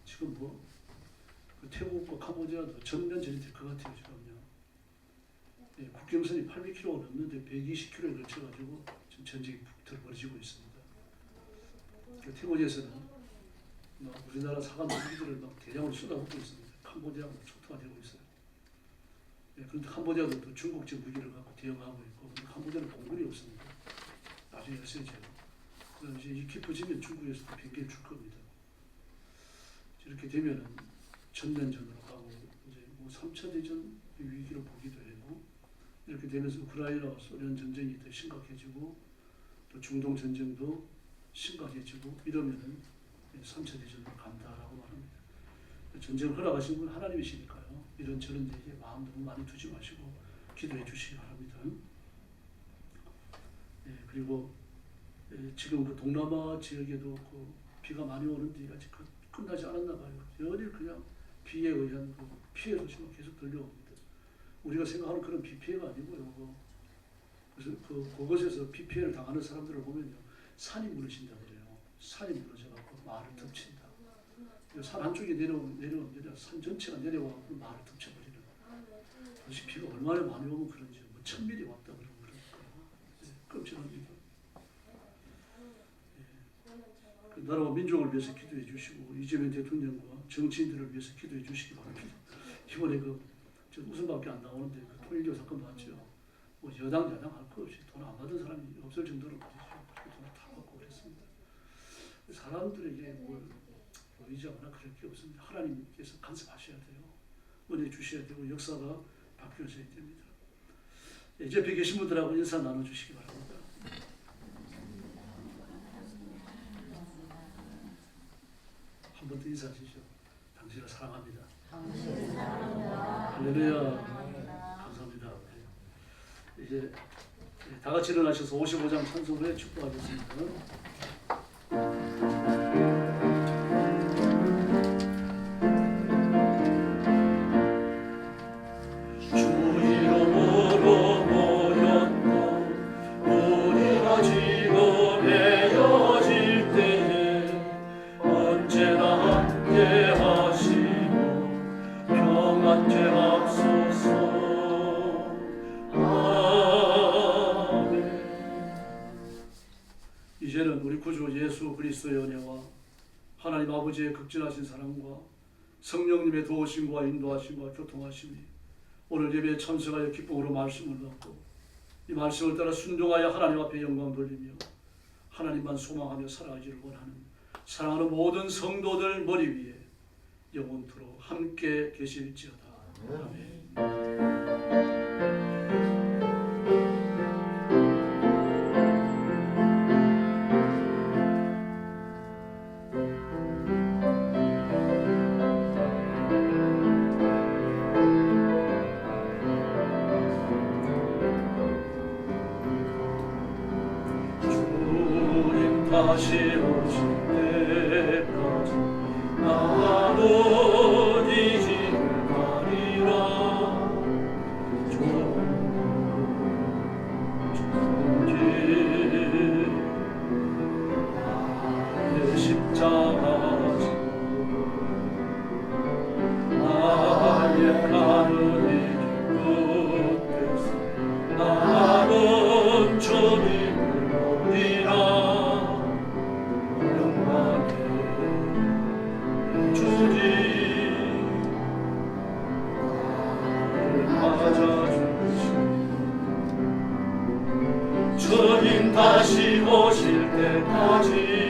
지금 그 태국과 캄보디아도 전면전이 될 것 같아요. 지금요. 국경선이 800km가 넘는데 120km에 걸쳐가지고 지금 전쟁이 벌어지고 있습니다. 태국에서는 우리나라 사관 무기들을 대량으로 쏟아붓고 있습니다. 캄보디아가 초토화되고 있어요. 그런데 캄보디아도 또 중국제 무기를 갖고 대응하고 있고, 캄보디아는 공군이 없습니다. 나중에 열세죠. 그래서 이제 깊어지면 중국에서도 변기를 줄 겁니다. 이렇게 되면은 전면전으로 가고 이제 3차 대전 위기로 보기도 하고, 이렇게 되면서 우크라이나와 소련 전쟁이 더 심각해지고 또 중동 전쟁도 심각해지고 이러면은 3차 대전으로 간다라고 말합니다. 전쟁을 허락하신 분 하나님이시니까요. 이런 저런 얘기에 마음 너무 많이 두지 마시고 기도해 주시기 바랍니다. 그리고 지금 그 동남아 지역에도 그 비가 많이 오는데 아직 끝나지 않았나 봐요. 연일 그냥 비에 의한 그 피해 소식만 계속 들려옵니다. 우리가 생각하는 그런 비 피해가 아니고요. 그래서 그곳에서 비 피해를 당하는 사람들을 보면요, 산이 무너진다 그래요. 산이 무너져갖고 마을을 덮친다. 산 한쪽에 내려오면 산 전체가 내려와서 마을을 덮쳐버리는. 도대체 비가 얼마나 많이 오면 그런지 1000mm 왔다 그러면 그러니까 끔찍한 일이죠. 그 나라와 민족을 위해서 기도해 주시고 이재명 대통령과 정치인들을 위해서 기도해 주시기 바랍니다. 이번에 저 웃음밖에 안 나오는데 그 통일교 사건 봤죠. 여당 야당 할 거 없이 돈 안 받은 사람이 없을 정도로 돈을 다 받고 그랬습니다. 사람들에게 뭘 의지하거나 그럴 게 없습니다. 하나님께서 간섭하셔야 돼요. 은혜 주셔야 되고 역사가 바뀌어져야 됩니다. 이제 옆에 계신 분들하고 인사 나눠주시기 바랍니다. 한 번 더 인사하시죠. 당신을 사랑합니다. 할렐루야. 감사합니다. 이제 다 같이 일어나셔서 55장 찬송 후에 축복하겠습니다. 평안케 하소서. 이제는 우리 구주 예수 그리스도의 은혜와 하나님 아버지의 극진하신 사랑과 성령님의 도우심과 인도하심과 교통하심이 오늘 예배에 참석하여 기쁨으로 말씀을 듣고 이 말씀을 따라 순종하여 하나님 앞에 영광 돌리며 하나님만 소망하며 살아가기를 원하는 사랑하는 모든 성도들 머리 위에 영원토록 함께 계실지어다. 아멘. 주님 다시 오실 때까지 나도 이 집을 가리라. 좋은 길 나의 십자가 지고 나의 가는 이 끝에서 나는 주님을 보리라. 영광의 주님 나를 맞아주시니 주님 다시 오실 때까지